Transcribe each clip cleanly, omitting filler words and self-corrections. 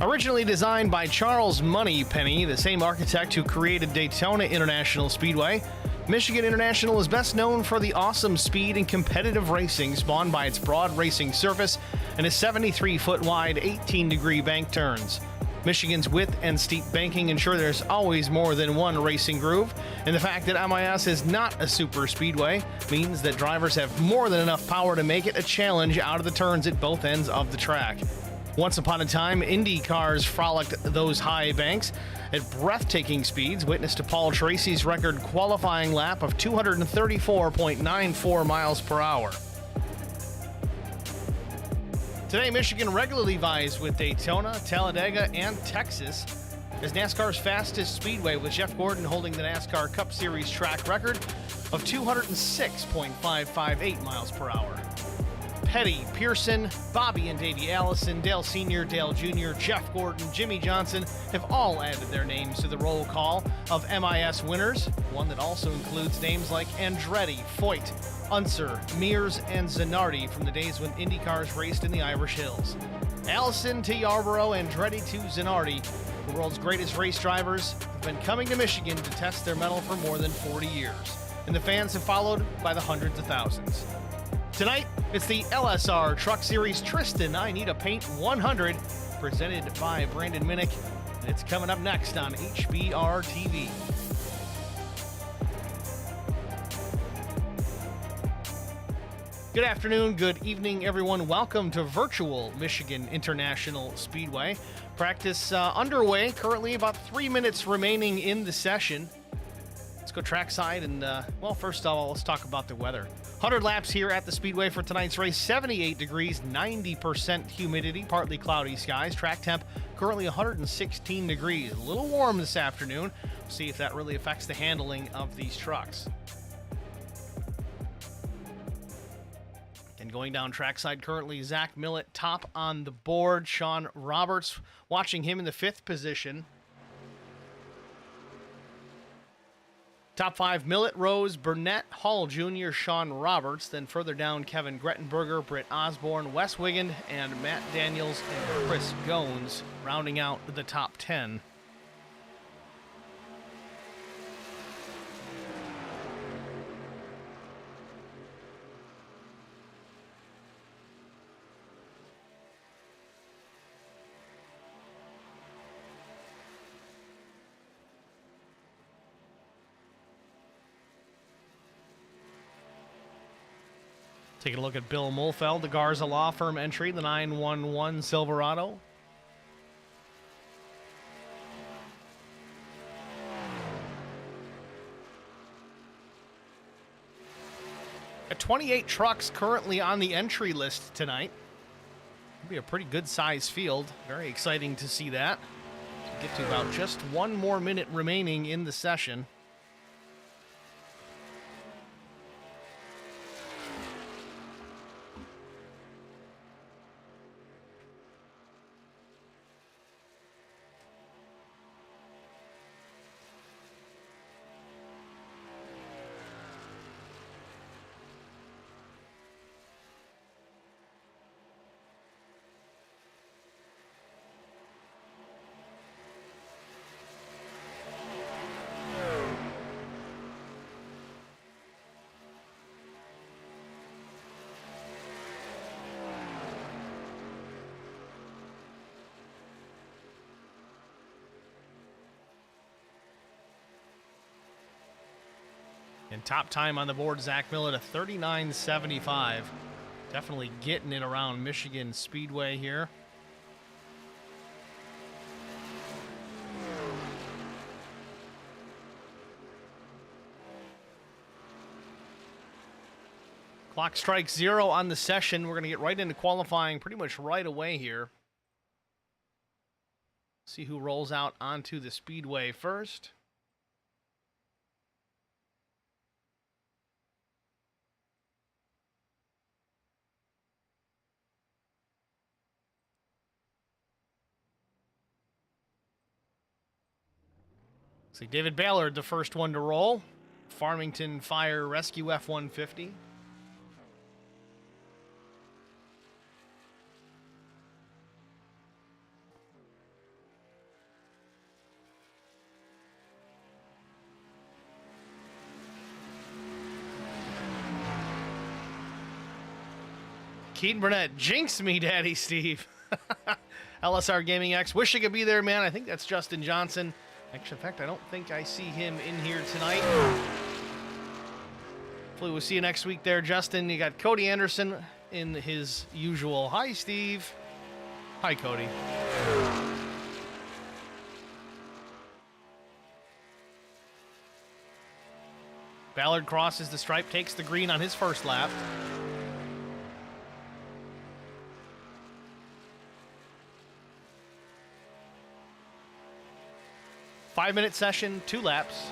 Originally designed by Charles Moneypenny, the same architect who created Daytona International Speedway, Michigan International is best known for the awesome speed and competitive racing spawned by its broad racing surface and its 73-foot wide, 18-degree bank turns. Michigan's width and steep banking ensure there's always more than one racing groove, and the fact that MIS is not a super speedway means that drivers have more than enough power to make it a challenge out of the turns at both ends of the track. Once upon a time, Indy cars frolicked those high banks at breathtaking speeds, witness to Paul Tracy's record qualifying lap of 234.94 miles per hour. Today, Michigan regularly vies with Daytona, Talladega, and Texas as NASCAR's fastest speedway, with Jeff Gordon holding the NASCAR Cup Series track record of 206.558 miles per hour. Petty, Pearson, Bobby and Davey Allison, Dale Sr., Dale Jr., Jeff Gordon, Jimmy Johnson have all added their names to the roll call of MIS winners, one that also includes names like Andretti, Foyt, Unser, Mears, and Zanardi from the days when Indy cars raced in the Irish Hills. Allison to Yarborough, Andretti to Zanardi, the world's greatest race drivers, have been coming to Michigan to test their mettle for more than 40 years, and the fans have followed by the hundreds of thousands. Tonight, it's the LSR Truck Series Tristan I Need a Paint 100, presented by Brandon Minnick, and it's coming up next on HBR TV. Good afternoon, good evening, everyone. Welcome to virtual Michigan International Speedway. Practice underway, currently about 3 minutes remaining in the session. Let's go trackside and, first of all, let's talk about the weather. 100 laps here at the Speedway for tonight's race, 78 degrees, 90% humidity, partly cloudy skies. Track temp currently 116 degrees. A little warm this afternoon. We'll see if that really affects the handling of these trucks. And going down trackside currently, Zach Millett top on the board. Sean Roberts watching him in the 5th position. Top 5, Millett, Rose, Burnett, Hall Jr., Sean Roberts. Then further down, Kevin Grettenberger, Britt Osborne, Wes Wiggin, and Matt Daniels and Chris Goins, rounding out the top 10. Taking a look at Bill Mulfeld, the Garza Law Firm entry, the 911 Silverado. At 28 trucks currently on the entry list tonight. It'll be a pretty good size field. Very exciting to see that. So get to about just 1 more minute remaining in the session. And top time on the board, Zach Millett, a 39.75. Definitely getting it around Michigan Speedway here. Clock strikes 0 on the session. We're going to get right into qualifying pretty much right away here. See who rolls out onto the Speedway first. See, David Ballard, the first one to roll. Farmington Fire Rescue F-150. Keaton Burnett, jinx me, Daddy Steve. LSR Gaming X, wish I could be there, man. I think that's Justin Johnson. Actually, in fact, I don't think I see him in here tonight. Hopefully we'll see you next week there, Justin. You got Cody Anderson in his usual, hi, Steve. Hi, Cody. Ballard crosses the stripe, takes the green on his first lap. Five-minute session, 2 laps.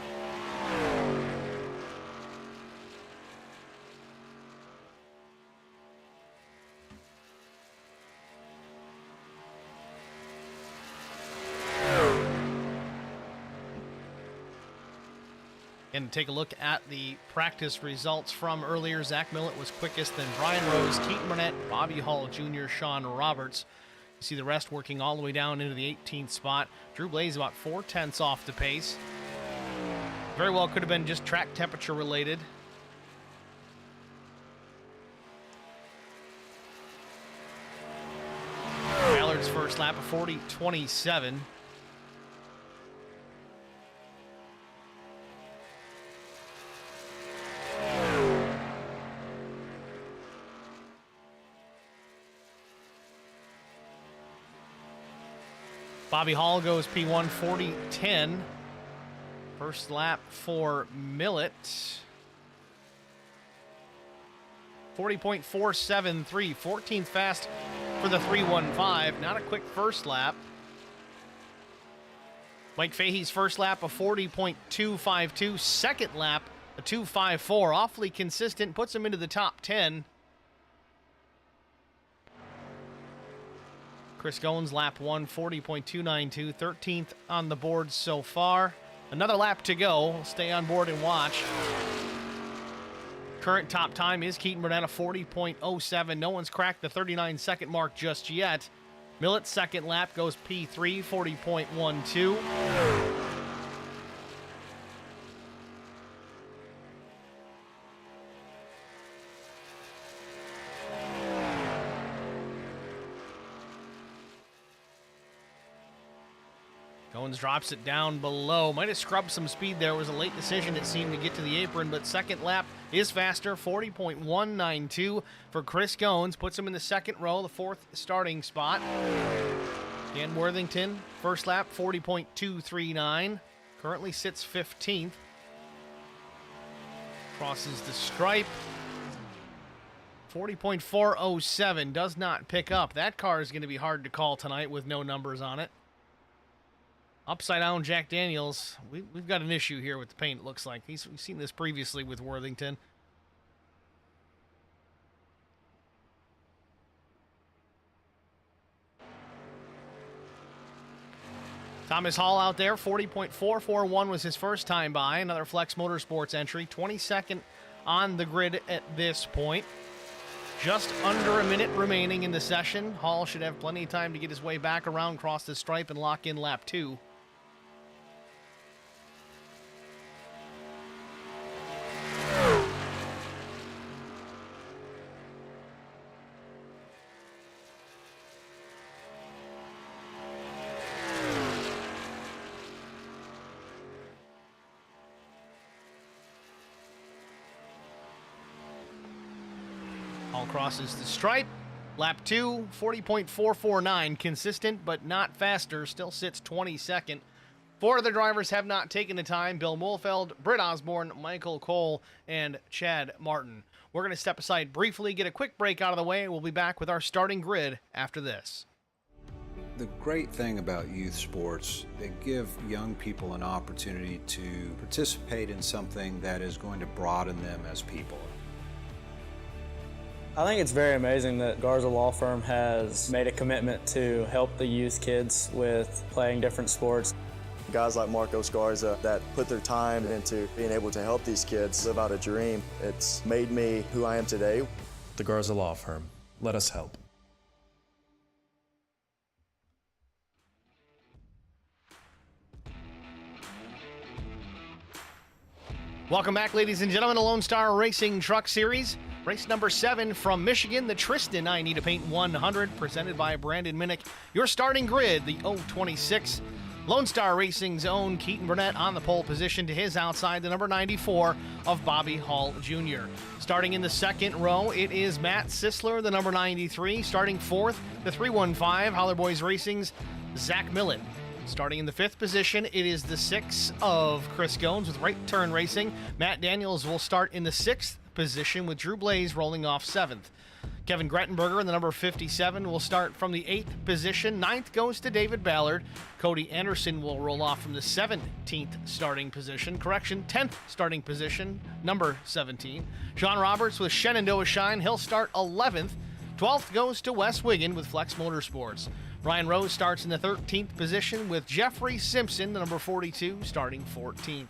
And take a look at the practice results from earlier. Zach Millett was quickest, then Brian Rose, Keaton Burnett, Bobby Hall Jr., Sean Roberts. You see the rest working all the way down into the 18th spot. Drew Blaze about 4/10 off the pace. Very well could have been just track temperature related. Ballard's first lap of 40:27. Bobby Hall goes P1 40:10. First lap for Millett. 40.473. 14th fast for the 315. Not a quick first lap. Mike Fahey's first lap a 40.252. Second lap a 254. Awfully consistent. Puts him into the top 10. Chris Goins, lap 1, 40.292, 13th on the board so far. Another lap to go. Stay on board and watch. Current top time is Keaton Burnett, a 40.07. No one's cracked the 39-second mark just yet. Millett's second lap goes P3, 40.12. Goins drops it down below. Might have scrubbed some speed there. It was a late decision, it seemed, to get to the apron, but second lap is faster. 40.192 for Chris Goins. Puts him in the second row, the 4th starting spot. Dan Worthington, first lap, 40.239. Currently sits 15th. Crosses the stripe. 40.407 does not pick up. That car is going to be hard to call tonight with no numbers on it. Upside down Jack Daniels. We've got an issue here with the paint, it looks like. We've seen this previously with Worthington. Thomas Hall out there, 40.441 was his first time by. Another Flex Motorsports entry. 22nd on the grid at this point. Just under a minute remaining in the session. Hall should have plenty of time to get his way back around, cross the stripe, and lock in lap 2. Hall crosses the stripe. Lap 2, 40.449. Consistent, but not faster. Still sits 22nd. 4 of the drivers have not taken the time. Bill Mulfeld, Britt Osborne, Michael Cole, and Chad Martin. We're going to step aside briefly, get a quick break out of the way, and we'll be back with our starting grid after this. The great thing about youth sports, they give young people an opportunity to participate in something that is going to broaden them as people. I think it's very amazing that Garza Law Firm has made a commitment to help the youth kids with playing different sports. Guys like Marcos Garza that put their time into being able to help these kids live out a dream. It's made me who I am today. The Garza Law Firm. Let us help. Welcome back, ladies and gentlemen, to Lonestar Racing Truck Series. Race number 7 from Michigan, the Tristan I Need to Paint 100, presented by Brandon Minnick. Your starting grid, the 026. Lonestar Racing's own Keaton Burnett on the pole position. To his outside, the number 94 of Bobby Hall Jr. Starting in the second row, it is Matt Sisler, the number 93. Starting fourth, the 315, Howler Boys Racing's Zach Millett. Starting in the fifth position, it is the 6 of Chris Gones with Right Turn Racing. Matt Daniels will start in the 6th position with Drew Blaze rolling off 7th. Kevin Grettenberger in the number 57 will start from the 8th position. 9th goes to David Ballard. Cody Anderson will roll off from the 17th starting position. 10th starting position, number 17. Sean Roberts with Shenandoah Shine. He'll start 11th. 12th goes to Wes Wiggin with Flex Motorsports. Brian Rose starts in the 13th position with Jeffrey Simpson, the number 42, starting 14th.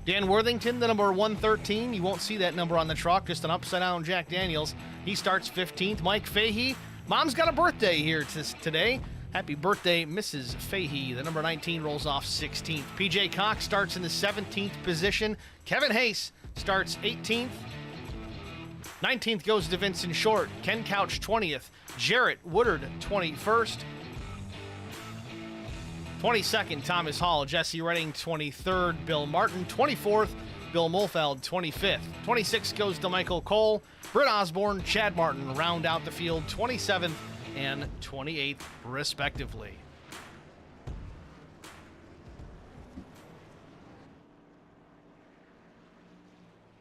Dan Worthington, the number 113. You won't see that number on the truck, just an upside-down Jack Daniels. He starts 15th. Mike Fahey. Mom's got a birthday here today. Happy birthday, Mrs. Fahey. The number 19 rolls off 16th. PJ Cox starts in the 17th position. Kevin Hayes starts 18th. 19th goes to Vincent Short. Ken Couch 20th. Jarrett Woodard 21st. 22nd, Thomas Hall. Jesse Redding, 23rd. Bill Martin, 24th. Bill Mulfeld, 25th. 26th goes to Michael Cole. Britt Osborne, Chad Martin round out the field, 27th and 28th, respectively.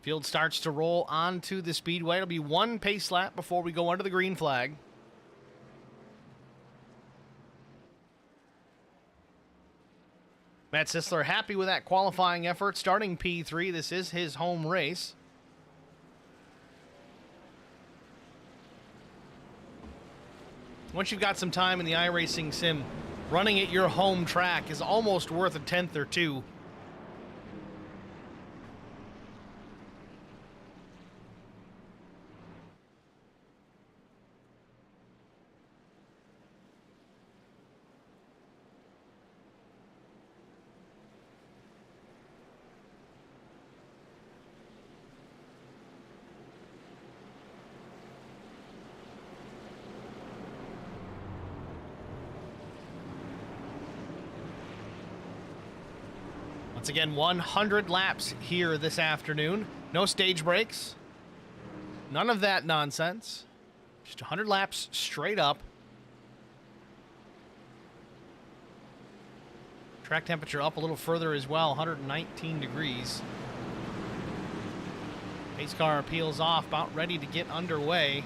Field starts to roll onto the Speedway. It'll be one pace lap before we go under the green flag. Matt Sisler happy with that qualifying effort, starting P3. This is his home race. Once you've got some time in the iRacing sim, running at your home track is almost worth a 10th or two. Once again, 100 laps here this afternoon. No stage breaks. None of that nonsense. Just 100 laps straight up. Track temperature up a little further as well, 119 degrees. Pace car peels off, about ready to get underway.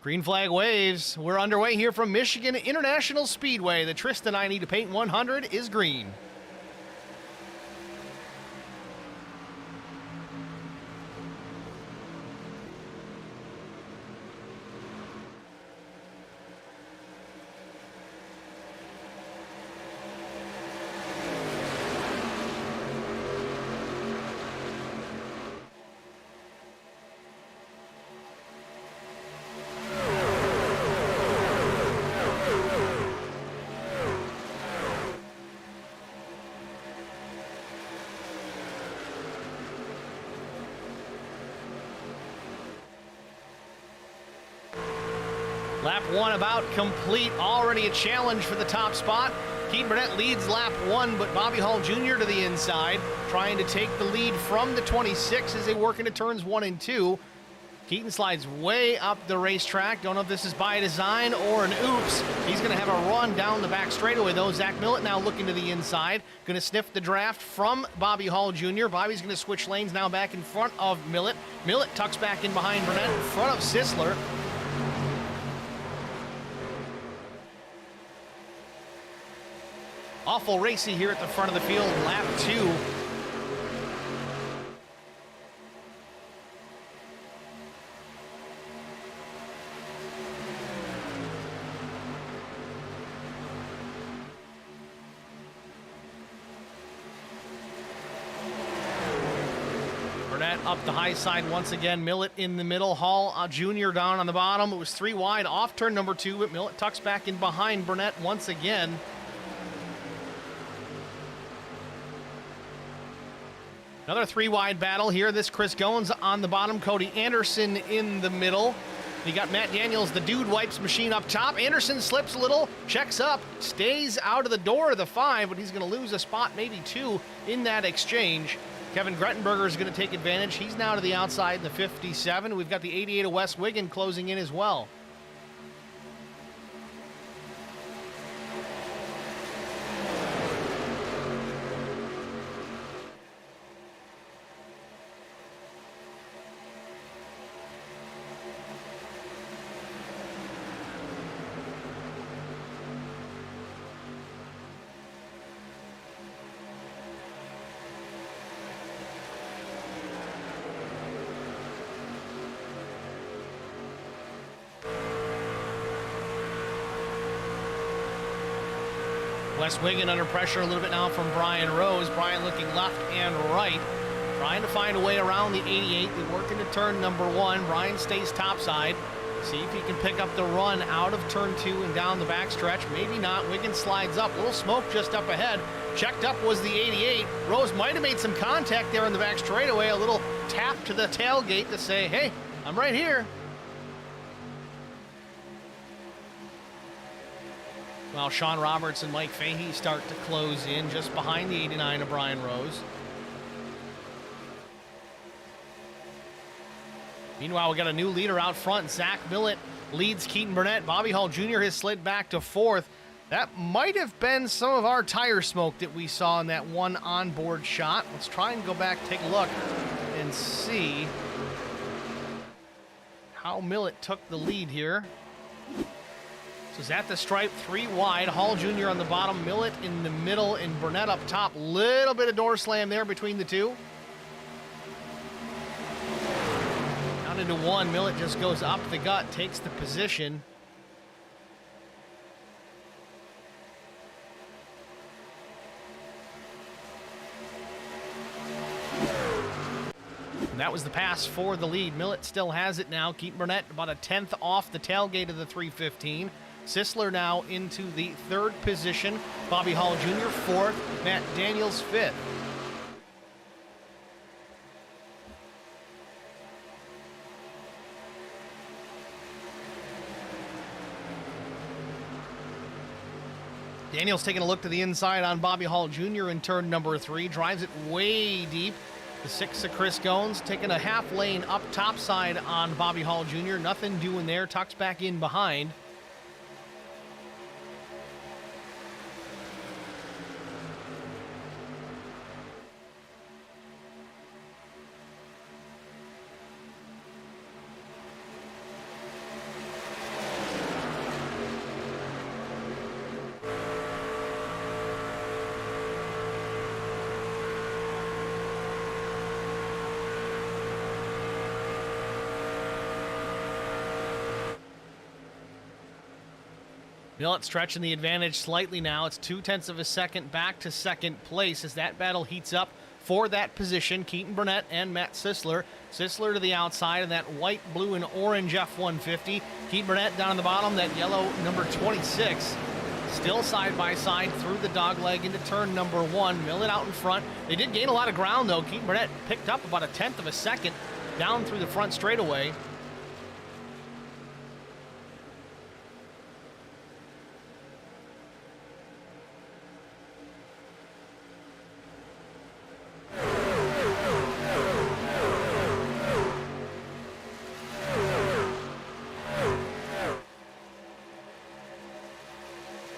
Green flag waves. We're underway here from Michigan International Speedway. The Tristan I Need to Paint 100 is green. Lap 1 about complete. Already a challenge for the top spot. Keaton Burnett leads lap 1, but Bobby Hall Jr. to the inside, trying to take the lead from the 26 as they work into turns 1 and 2. Keaton slides way up the racetrack. Don't know if this is by design or an oops. He's going to have a run down the back straightaway, though. Zach Millett now looking to the inside. Going to sniff the draft from Bobby Hall Jr. Bobby's going to switch lanes now back in front of Millett. Millett tucks back in behind Burnett in front of Sisler. Awful racy here at the front of the field, lap 2. Burnett up the high side once again. Millett in the middle. Hall Jr. down on the bottom. It was 3 wide off turn number 2, but Millett tucks back in behind Burnett once again. Another 3-wide battle here. This Chris Goins on the bottom, Cody Anderson in the middle. You got Matt Daniels, the dude wipes machine up top. Anderson slips a little, checks up, stays out of the door of the 5, but he's going to lose a spot, maybe 2, in that exchange. Kevin Grettenberger is going to take advantage. He's now to the outside in the 57. We've got the 88 of Wes Wiggin closing in as well. Wes Wiggin under pressure a little bit now from Brian Rose. Brian looking left and right, trying to find a way around the 88. They work into turn number 1. Brian stays topside. See if he can pick up the run out of turn 2 and down the backstretch. Maybe not. Wiggin slides up. Little smoke just up ahead. Checked up was the 88. Rose might have made some contact there in the back straightaway. A little tap to the tailgate to say, hey, I'm right here. Well, Sean Roberts and Mike Fahey start to close in just behind the 89 of Brian Rose. Meanwhile, we got a new leader out front. Zach Millett leads Keaton Burnett. Bobby Hall Jr. has slid back to 4th. That might have been some of our tire smoke that we saw in that one onboard shot. Let's try and go back, take a look, and see how Millett took the lead here. So it's at the stripe, 3 wide. Hall Jr. on the bottom, Millett in the middle, and Burnett up top. Little bit of door slam there between the two. Down into 1, Millett just goes up the gut, takes the position. And that was the pass for the lead. Millett still has it now. Keaton Burnett about a 10th off the tailgate of the 315. Sisler now into the 3rd position. Bobby Hall Jr. 4th. Matt Daniels 5th. Daniels taking a look to the inside on Bobby Hall Jr. in turn number 3. Drives it way deep. The 6 of Chris Goins taking a half lane up topside on Bobby Hall Jr. Nothing doing there. Tucks back in behind. Millett stretching the advantage slightly now. It's 0.2 of a second back to 2nd place as that battle heats up for that position. Keaton Burnett and Matt Sisler. Sisler to the outside of that white, blue, and orange F-150. Keaton Burnett down on the bottom, that yellow number 26. Still side by side through the dogleg into turn number 1. Millett out in front. They did gain a lot of ground though. Keaton Burnett picked up about a 1/10 of a second down through the front straightaway.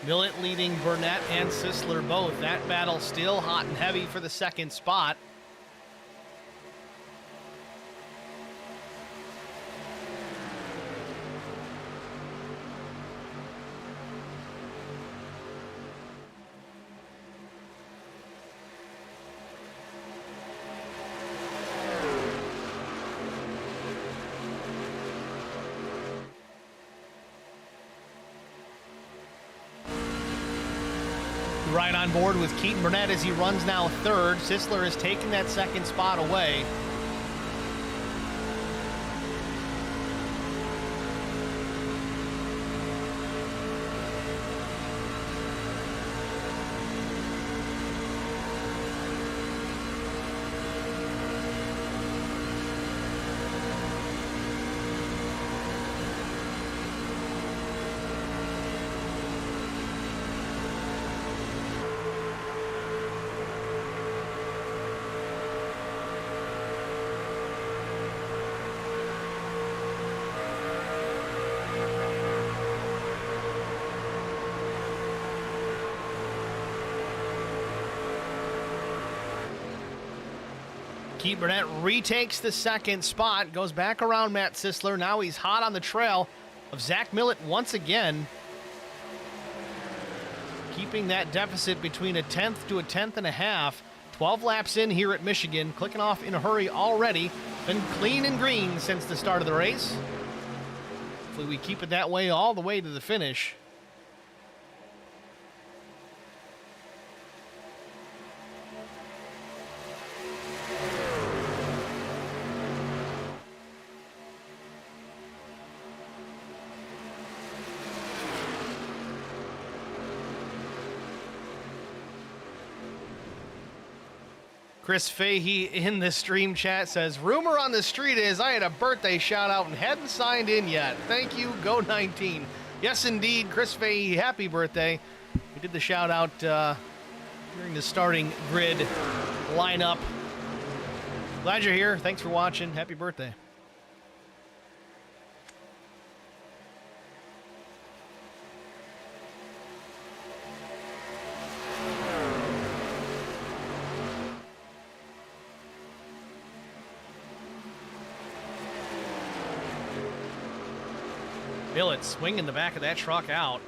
Millett leading Burnett and Sisler both. That battle still hot and heavy for the 2nd spot. Right on board with Keaton Burnett as he runs now 3rd. Sisler has taken that 2nd spot away. Keith Burnett retakes the second spot, goes back around Matt Sisler. Now he's hot on the trail of Zach Millett once again, keeping that deficit between a 10th to a 10th and a half. 12 laps in here at Michigan, clicking off in a hurry already. Been clean and green since the start of the race. Hopefully we keep it that way all the way to the finish. Chris Fahey in the stream chat says, rumor on the street is I had a birthday shout out and hadn't signed in yet. Thank you, Go 19. Yes, indeed, Chris Fahey, happy birthday. We did the shout out during the starting grid lineup. Glad you're here. Thanks for watching. Happy birthday. Millett swinging the back of that truck out.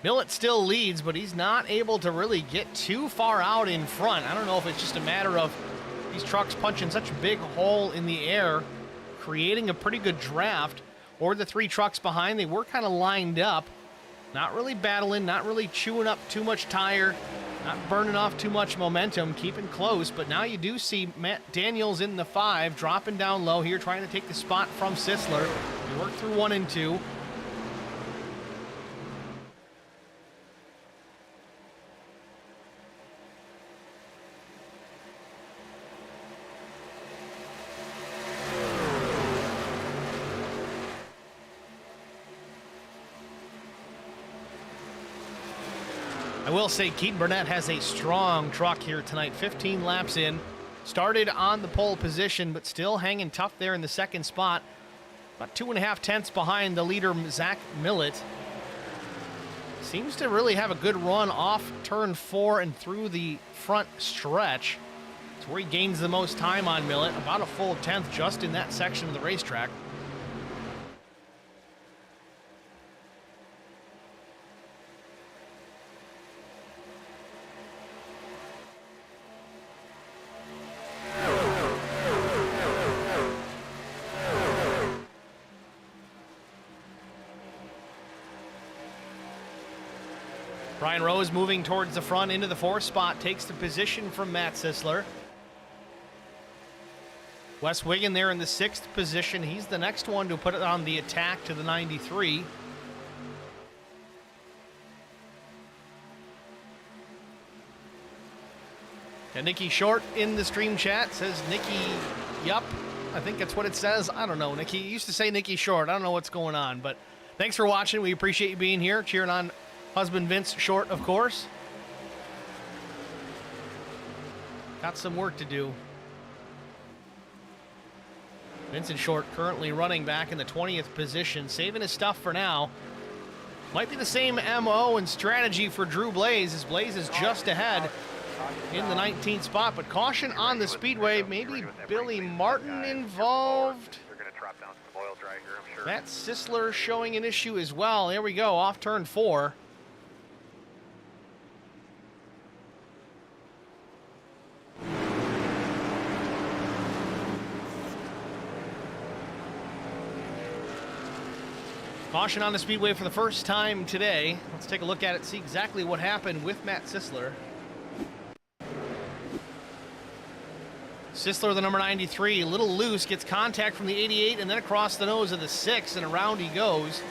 Millett still leads, but he's not able to really get too far out in front. I don't know if it's just a matter of these trucks punching such a big hole in the air, creating a pretty good draft, or the three trucks behind, they were kind of lined up, not really battling, not really chewing up too much tire, not burning off too much momentum, keeping close. But now you do see Matt Daniels in the 5, dropping down low here, trying to take the spot from Sisler. He worked through 1 and 2. I will say Keaton Burnett has a strong truck here tonight. 15 laps in. Started on the pole position, but still hanging tough there in the second spot. About 2.5 tenths behind the leader, Zach Millett. Seems to really have a good run off turn 4 and through the front stretch. It's where he gains the most time on Millett. About a full 10th just in that section of the racetrack. Brian Rose moving towards the front into the 4th spot, takes the position from Matt Sisler. Wes Wiggin there in the 6th position. He's the next one to put it on the attack to the 93. And Nikki Short in the stream chat says, Nikki, yup. I think that's what it says. I don't know, Nikki. You used to say Nikki Short. I don't know what's going on, but thanks for watching. We appreciate you being here, cheering on husband Vince Short, of course. Got some work to do. Vincent Short currently running back in the 20th position, saving his stuff for now. Might be the same MO and strategy for Drew Blaze, as Blaze is just ahead in the 19th spot, but caution on the Speedway. Maybe Billy Martin involved. Matt Sisler showing an issue as well. There we go, off turn 4. Caution on the Speedway for the first time today. Let's take a look at it, see exactly what happened with Matt Sisler. Sisler, the number 93, a little loose, gets contact from the 88 and then across the nose of the 6, and around he goes.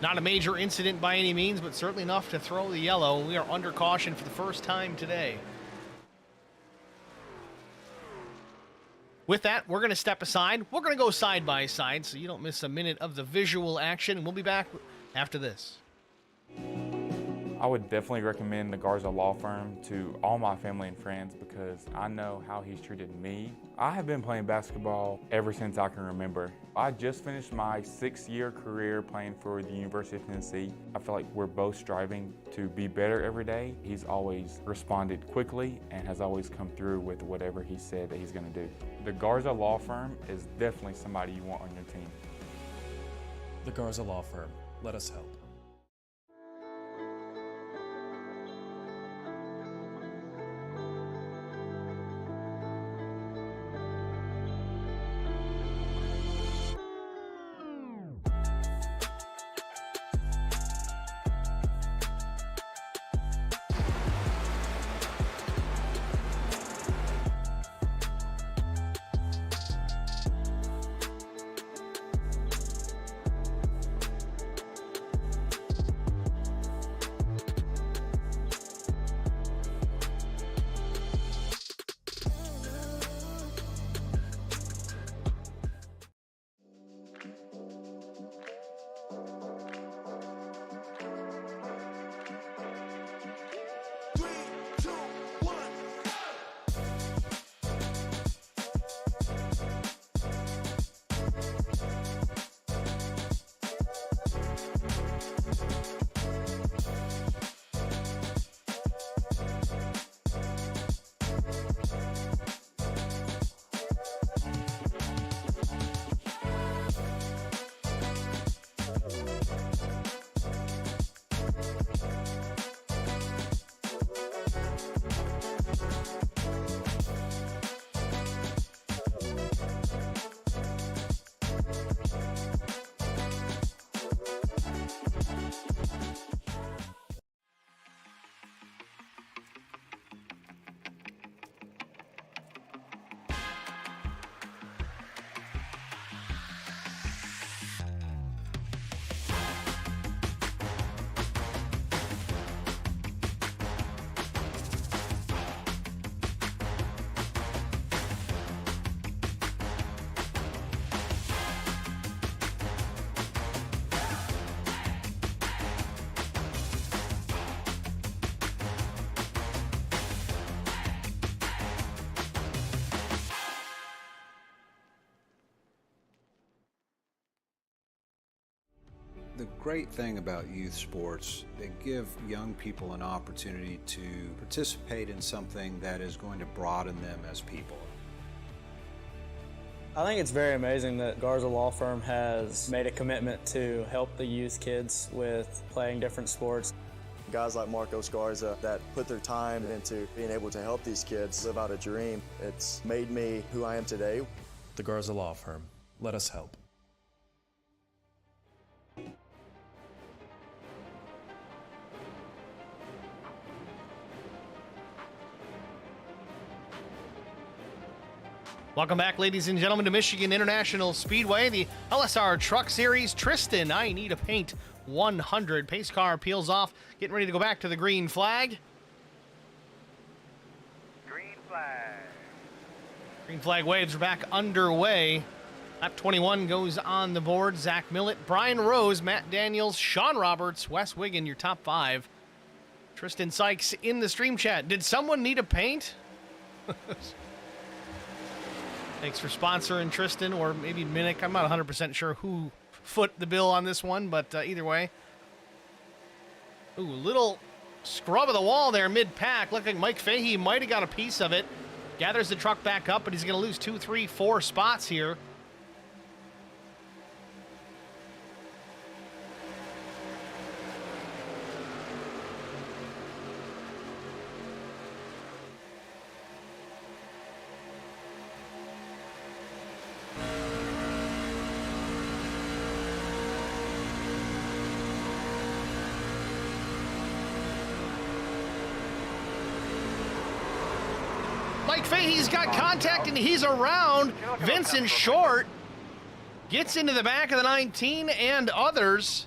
Not a major incident by any means, but certainly enough to throw the yellow. We are under caution for the first time today. With that, we're going to step aside. We're going to go side by side so you don't miss a minute of the visual action. We'll be back after this. I would definitely recommend the Garza Law Firm to all my family and friends because I know how he's treated me. I have been playing basketball ever since I can remember. I just finished my 6-year career playing for the University of Tennessee. I feel like we're both striving to be better every day. He's always responded quickly and has always come through with whatever he said that he's going to do. The Garza Law Firm is definitely somebody you want on your team. The Garza Law Firm. Let us help. The great thing about youth sports, they give young people an opportunity to participate in something that is going to broaden them as people. I think it's very amazing that Garza Law Firm has made a commitment to help the youth kids with playing different sports. Guys like Marcos Garza that put their time into being able to help these kids live out a dream. It's made me who I am today. The Garza Law Firm. Let us help. Welcome back, ladies and gentlemen, to Michigan International Speedway, the LSR Truck Series. Tristan, I need a paint 100. Pace car peels off, getting ready to go back to the green flag. Green flag. Green flag waves are back underway. Lap 21 goes on the board. Zach Millett, Brian Rose, Matt Daniels, Sean Roberts, Wes Wiggin, your top 5. Tristan Sykes in the stream chat. Did someone need a paint? Thanks for sponsoring, Tristan, or maybe Minnick. I'm not 100% sure who foot the bill on this one, but either way. Ooh, little scrub of the wall there mid-pack. Looked like Mike Fahey might have got a piece of it. Gathers the truck back up, but he's going to lose 2, 3, 4 spots here. Mike Fahey's got contact and he's around. Vincent Short gets into the back of the 19 and others.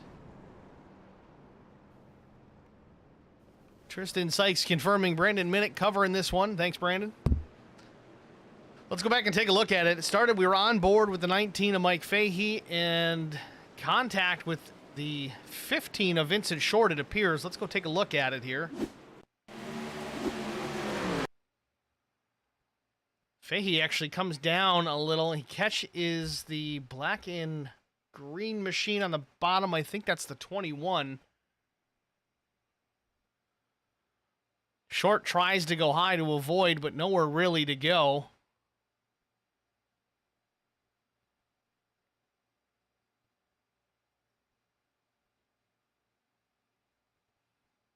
Tristan Sykes confirming Brandon Minnick covering this one. Thanks, Brandon. Let's go back and take a look at it. It started, we were on board with the 19 of Mike Fahey and contact with the 15 of Vincent Short, it appears. Let's go take a look at it here. Fahey actually comes down a little. He catches the black and green machine on the bottom. I think that's the 21. Short tries to go high to avoid, but nowhere really to go.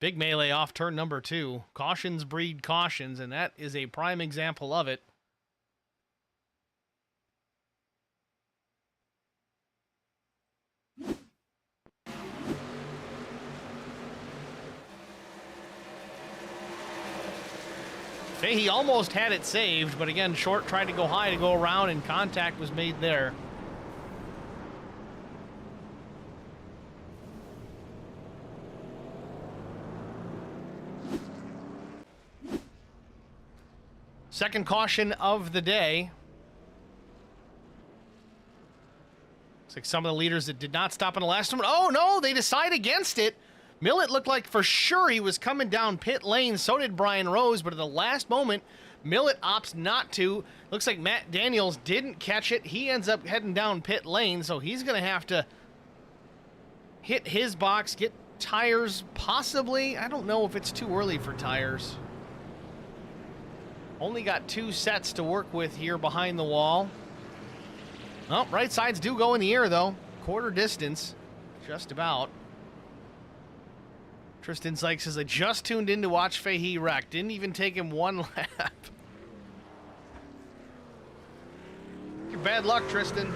Big melee off turn number 2. Cautions breed cautions, and that is a prime example of it. Fahey almost had it saved, but again, Short tried to go high to go around, and contact was made there. Second caution of the day. Looks like some of the leaders that did not stop in the last one. Oh, no, they decide against it. Millett looked like for sure he was coming down pit lane. So did Brian Rose, but at the last moment, Millett opts not to. Looks like Matt Daniels didn't catch it. He ends up heading down pit lane, so he's going to have to hit his box, get tires possibly. I don't know if it's too early for tires. Only got 2 sets to work with here behind the wall. Oh, right sides do go in the air, though. Quarter distance, just about. Tristan Sykes says, I just tuned in to watch Fahey wreck. Didn't even take him 1 lap. Your bad luck, Tristan.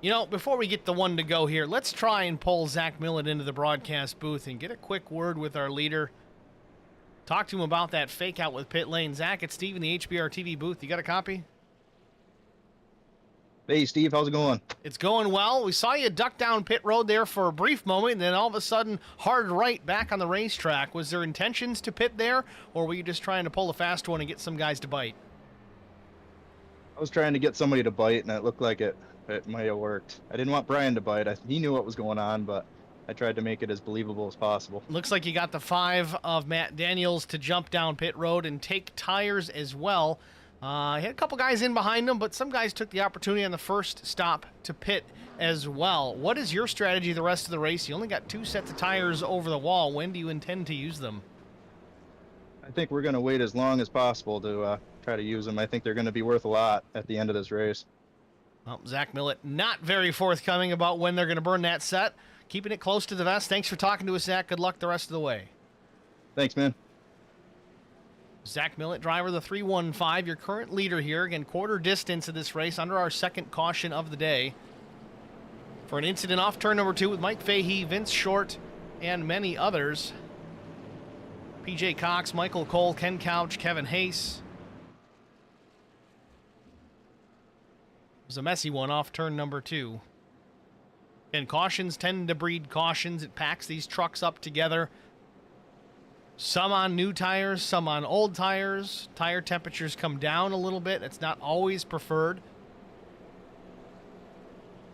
You know, before we get the one to go here, let's try and pull Zach Millett into the broadcast booth and get a quick word with our leader. Talk to him about that fake out with pit lane. Zach, it's Steve in the HBR TV booth. You got a copy? Hey, Steve, how's it going? It's going well. We saw you duck down pit road there for a brief moment, and then all of a sudden, hard right back on the racetrack. Was there intentions to pit there, or were you just trying to pull a fast one and get some guys to bite? I was trying to get somebody to bite, and it looked like it might have worked. I didn't want Brian to bite. He knew what was going on, but I tried to make it as believable as possible. Looks like you got the 5 of Matt Daniels to jump down pit road and take tires as well. He had a couple guys in behind him, but some guys took the opportunity on the first stop to pit as well. What is your strategy the rest of the race? You only got 2 sets of tires over the wall. When do you intend to use them? I think we're going to wait as long as possible to try to use them. I think they're going to be worth a lot at the end of this race. Well, Zach Millett not very forthcoming about when they're going to burn that set. Keeping it close to the vest. Thanks for talking to us, Zach. Good luck the rest of the way. Thanks, man. Zach Millett, driver the 315, your current leader here. Again, quarter distance of this race under our second caution of the day. For an incident off turn number 2 with Mike Fahey, Vince Short, and many others. PJ Cox, Michael Cole, Ken Couch, Kevin Hayes. It was a messy one off turn number 2. And cautions tend to breed cautions. It packs these trucks up together. Some on new tires, some on old tires. Tire temperatures come down a little bit. It's not always preferred.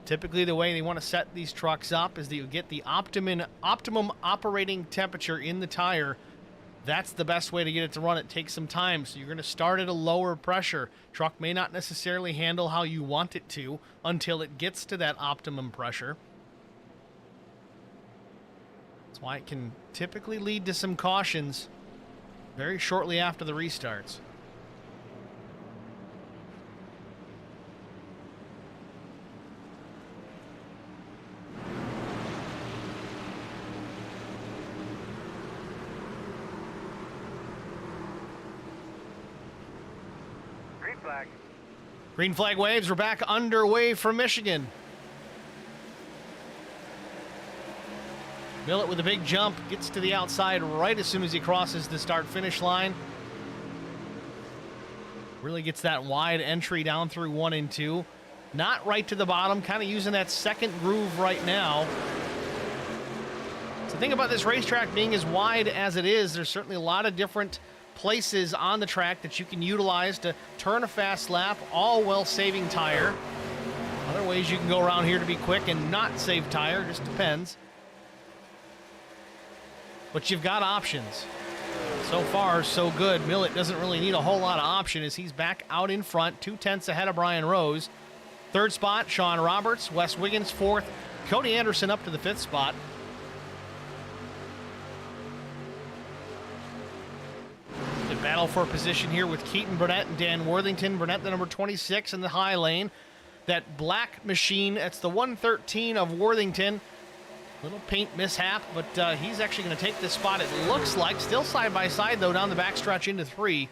Typically, the way they want to set these trucks up is that you get the optimum operating temperature in the tire. That's the best way to get it to run. It takes some time, so you're going to start at a lower pressure. Truck may not necessarily handle how you want it to until it gets to that optimum pressure. That's why it can typically lead to some cautions very shortly after the restarts. Green flag waves. We're back underway from Michigan. Millett with a big jump, gets to the outside right as soon as he crosses the start-finish line. Really gets that wide entry down through 1 and 2. Not right to the bottom, kind of using that second groove right now. So the thing about this racetrack being as wide as it is, there's certainly a lot of different places on the track that you can utilize to turn a fast lap, all while saving tire. Other ways you can go around here to be quick and not save tire, just depends. But you've got options. So far, so good. Millett doesn't really need a whole lot of option as he's back out in front, 2/10 ahead of Brian Rose. Third spot, Sean Roberts. Wes Wiggins, fourth. Cody Anderson up to the 5th spot. The battle for position here with Keaton Burnett and Dan Worthington. Burnett, the number 26 in the high lane. That black machine, that's the 113 of Worthington. Little paint mishap, but he's actually going to take this spot, it looks like. Still side by side, though, down the backstretch into 3.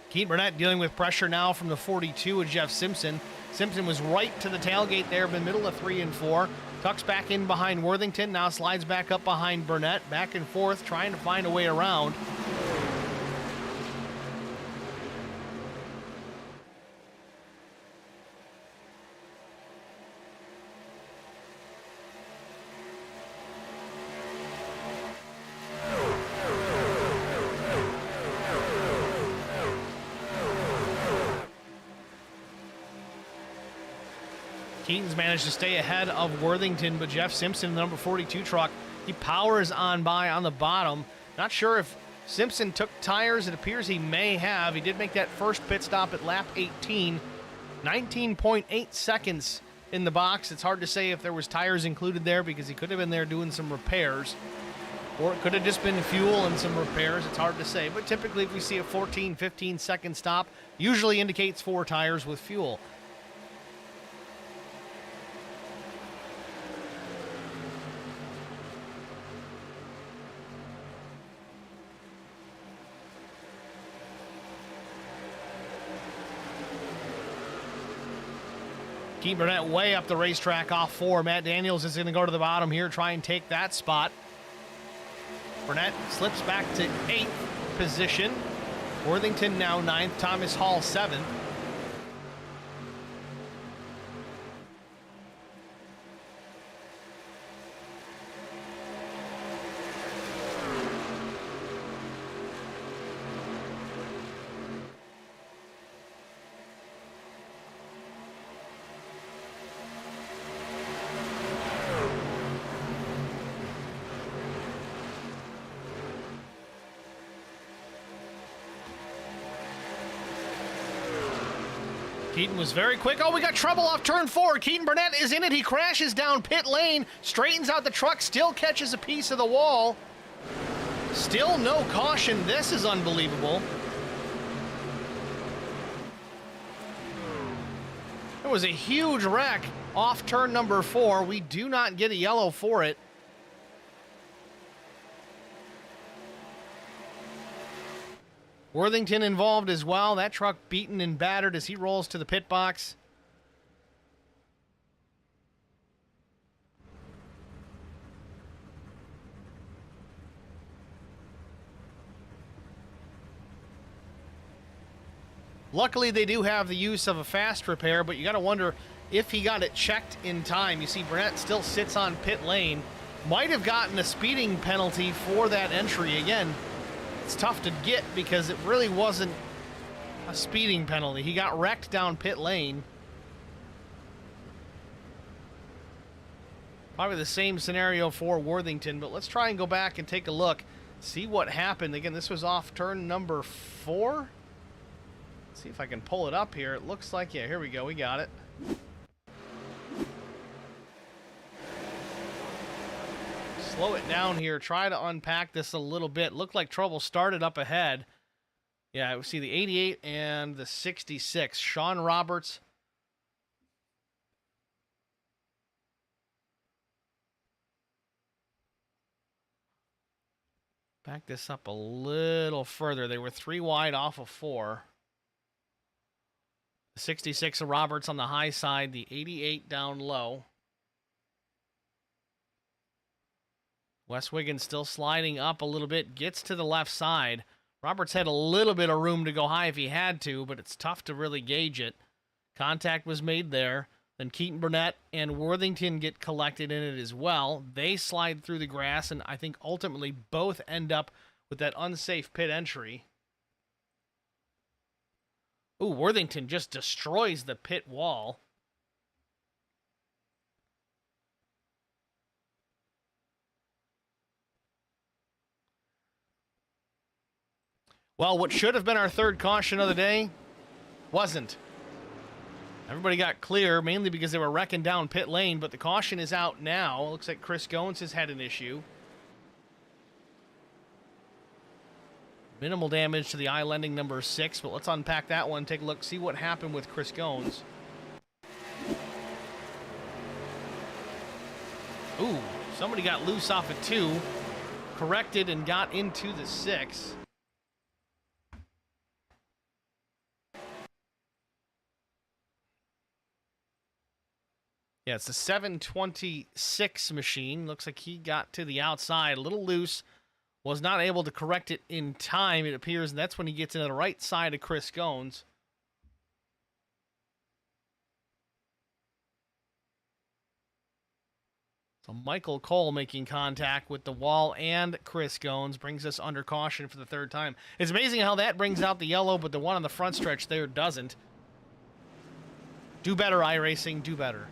Keaton Burnett dealing with pressure now from the 42 of Jeff Simpson. Simpson was right to the tailgate there in the middle of 3 and 4. Tucks back in behind Worthington, now slides back up behind Burnett, back and forth, trying to find a way around. Keaton's managed to stay ahead of Worthington, but Jeff Simpson, the number 42 truck, he powers on by on the bottom. Not sure if Simpson took tires. It appears he may have. He did make that first pit stop at lap 18. 19.8 seconds in the box. It's hard to say if there was tires included there because he could have been there doing some repairs. Or it could have just been fuel and some repairs. It's hard to say. But typically if we see a 14, 15 second stop, usually indicates 4 tires with fuel. Keaton Burnett way up the racetrack off 4. Matt Daniels is going to go to the bottom here, try and take that spot. Burnett slips back to 8th position. Worthington now 9th. Thomas Hall 7th. Keaton was very quick. Oh, we got trouble off turn 4. Keaton Burnett is in it. He crashes down pit lane, straightens out the truck, still catches a piece of the wall. Still no caution. This is unbelievable. There was a huge wreck off turn number 4. We do not get a yellow for it. Worthington involved as well. That truck beaten and battered as he rolls to the pit box. Luckily, they do have the use of a fast repair, but you got to wonder if he got it checked in time. You see Burnett still sits on pit lane. Might have gotten a speeding penalty for that entry. Again, it's tough to get because it really wasn't a speeding penalty. He got wrecked down pit lane. Probably the same scenario for Worthington, but let's try and go back and take a look, see what happened. Again, this was off turn number 4. Let's see if I can pull it up here. It looks like, yeah, here we go. We got it. Slow it down here. Try to unpack this a little bit. Looked like trouble started up ahead. Yeah, we see the 88 and the 66. Sean Roberts. Back this up a little further. They were 3 wide off of 4. The 66 of Roberts on the high side, the 88 down low. Wes Wiggins still sliding up a little bit, gets to the left side. Roberts had a little bit of room to go high if he had to, but it's tough to really gauge it. Contact was made there. Then Keaton Burnett and Worthington get collected in it as well. They slide through the grass, and I think ultimately both end up with that unsafe pit entry. Ooh, Worthington just destroys the pit wall. Well, what should have been our third caution of the day wasn't. Everybody got clear, mainly because they were wrecking down pit lane, but the caution is out now. Looks like Chris Goins has had an issue. Minimal damage to the islanding number 6, but let's unpack that one, take a look, see what happened with Chris Goins. Ooh, somebody got loose off at 2, corrected and got into the 6. Yeah, it's the 726 machine. Looks like he got to the outside, a little loose. Was not able to correct it in time, it appears, and that's when he gets into the right side of Chris Goins. So Michael Cole making contact with the wall and Chris Goins brings us under caution for the third time. It's amazing how that brings out the yellow, but the one on the front stretch there doesn't. Do better, iRacing, do better.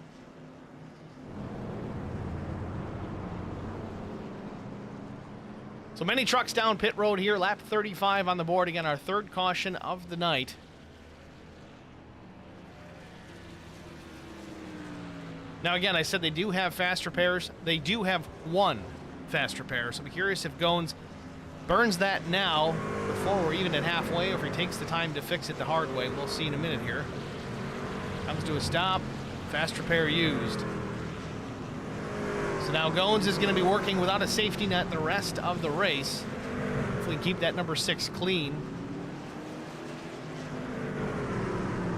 So many trucks down pit road here. Lap 35 on the board. Again, our third caution of the night. Now, again, I said they do have fast repairs. They do have one fast repair. So I'm curious if Goins burns that now before we're even at halfway, or if he takes the time to fix it the hard way. We'll see in a minute here. Comes to a stop. Fast repair used. So now Goins is going to be working without a safety net the rest of the race. Hopefully keep that number 6 clean.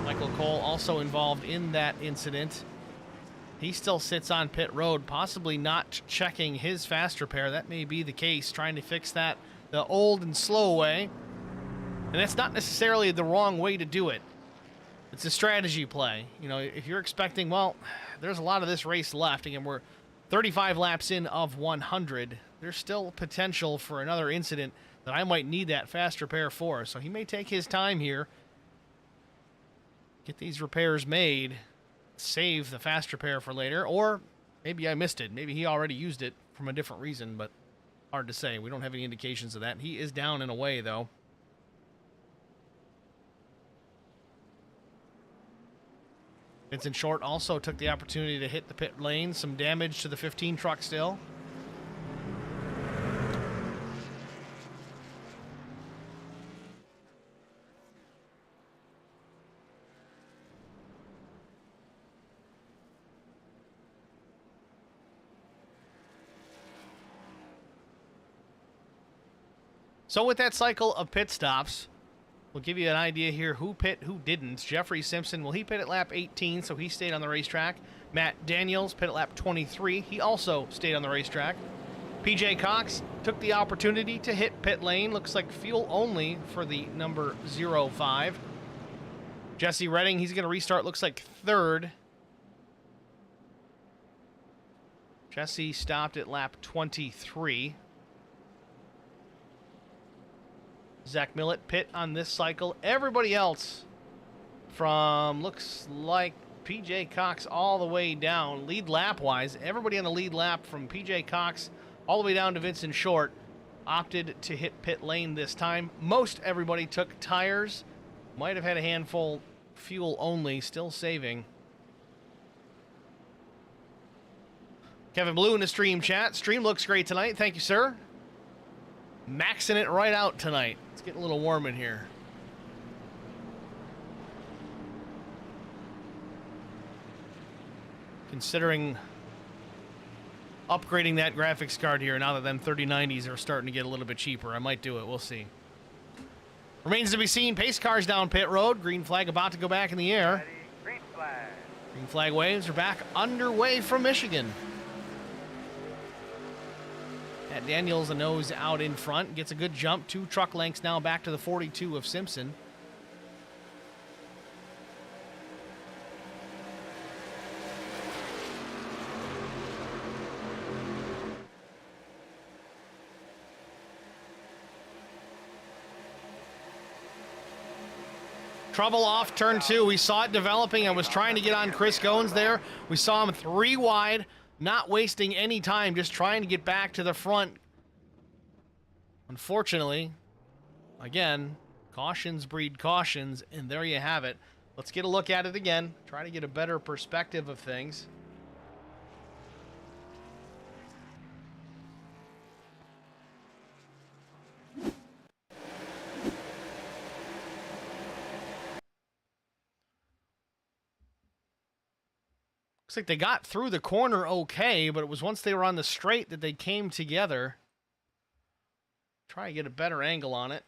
Michael Cole also involved in that incident. He still sits on pit road, possibly not checking his fast repair. That may be the case, trying to fix that the old and slow way. And that's not necessarily the wrong way to do it. It's a strategy play. You know, if you're expecting, well, there's a lot of this race left. Again, we're 35 laps in of 100. There's still potential for another incident that I might need that fast repair for. So he may take his time here, get these repairs made, save the fast repair for later, or maybe I missed it. Maybe he already used it from a different reason, but hard to say. We don't have any indications of that. He is down and away, though. Vincent Short also took the opportunity to hit the pit lane. Some damage to the 15 truck still. So with that cycle of pit stops, we'll give you an idea here who pit, who didn't. Jeffrey Simpson, well, he pit at lap 18, so he stayed on the racetrack. Matt Daniels pit at lap 23. He also stayed on the racetrack. PJ Cox took the opportunity to hit pit lane. Looks like fuel only for the number 05. Jesse Redding, he's going to restart, looks like third. Jesse stopped at lap 23. Zach Millett pit on this cycle. Everybody else from, looks like PJ Cox all the way down, lead lap wise, everybody on the lead lap from PJ Cox all the way down to Vincent Short opted to hit pit lane this time. Most everybody took tires. Might have had a handful fuel only, still saving. Kevin Blue in the stream chat. Stream looks great tonight. Thank you, sir. Maxing it right out tonight. It's getting a little warm in here. Considering upgrading that graphics card here now that them 3090s are starting to get a little bit cheaper. I might do it. We'll see. Remains to be seen. Pace cars down pit road. Green flag about to go back in the air. Green flag. Green flag waves are back underway from Michigan. Matt Daniels, a nose out in front. Gets a good jump. 2 truck lengths now back to the 42 of Simpson. Trouble off turn 2. We saw it developing. I was trying to get on Chris Goins there. We saw him 3 wide, not wasting any time, just trying to get back to the front. Unfortunately, again, cautions breed cautions, and there you have it. Let's get a look at it again. Try to get a better perspective of things. Looks like they got through the corner okay, but it was once they were on the straight that they came together. Try to get a better angle on it.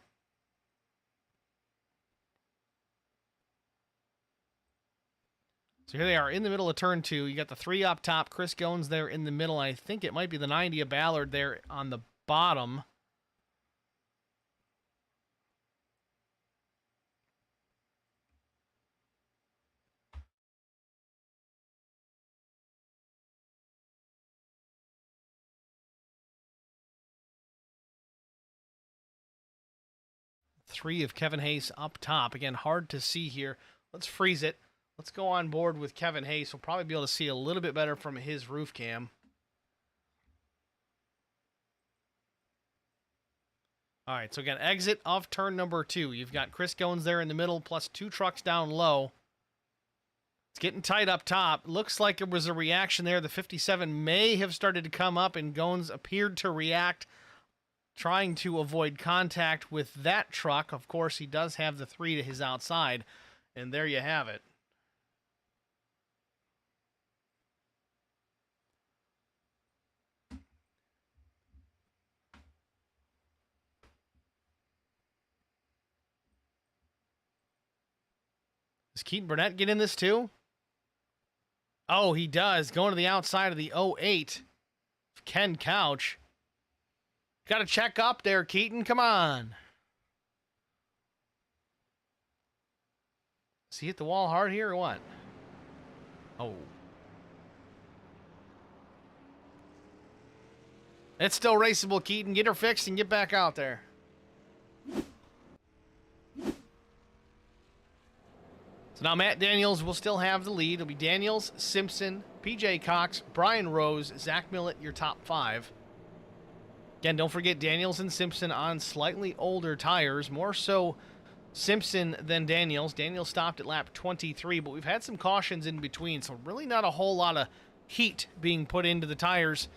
So here they are in the middle of turn 2. You got the 3 up top. Chris Goins there in the middle. I think it might be the 90 of Ballard there on the bottom. Three of Kevin Hayes up top. Again, hard to see here. Let's freeze it. Let's go on board with Kevin Hayes. We'll probably be able to see a little bit better from his roof cam. All right, so again, exit of turn number 2. You've got Chris Goins there in the middle, plus 2 trucks down low. It's getting tight up top. Looks like there was a reaction there. The 57 may have started to come up, and Goins appeared to react, trying to avoid contact with that truck. Of course, he does have the 3 to his outside, and there you have it. Does Keaton Burnett get in this too? Oh, he does. Going to the outside of the 08. Ken Couch. Got to check up there, Keaton. Come on. Does he hit the wall hard here or what? Oh. It's still raceable, Keaton. Get her fixed and get back out there. So now Matt Daniels will still have the lead. It'll be Daniels, Simpson, PJ Cox, Brian Rose, Zach Millett, your top 5. Again, don't forget Daniels and Simpson on slightly older tires, more so Simpson than Daniels. Daniels stopped at lap 23, but we've had some cautions in between, so really not a whole lot of heat being put into the tires.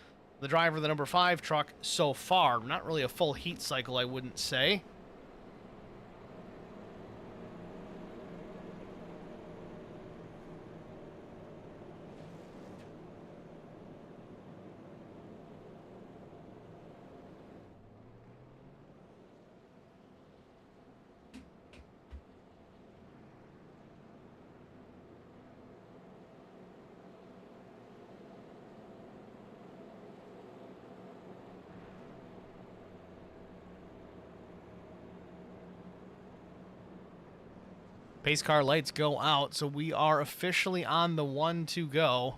The driver of the number 5 truck so far. Not really a full heat cycle, I wouldn't say. Pace car lights go out, so we are officially on the 1 to go.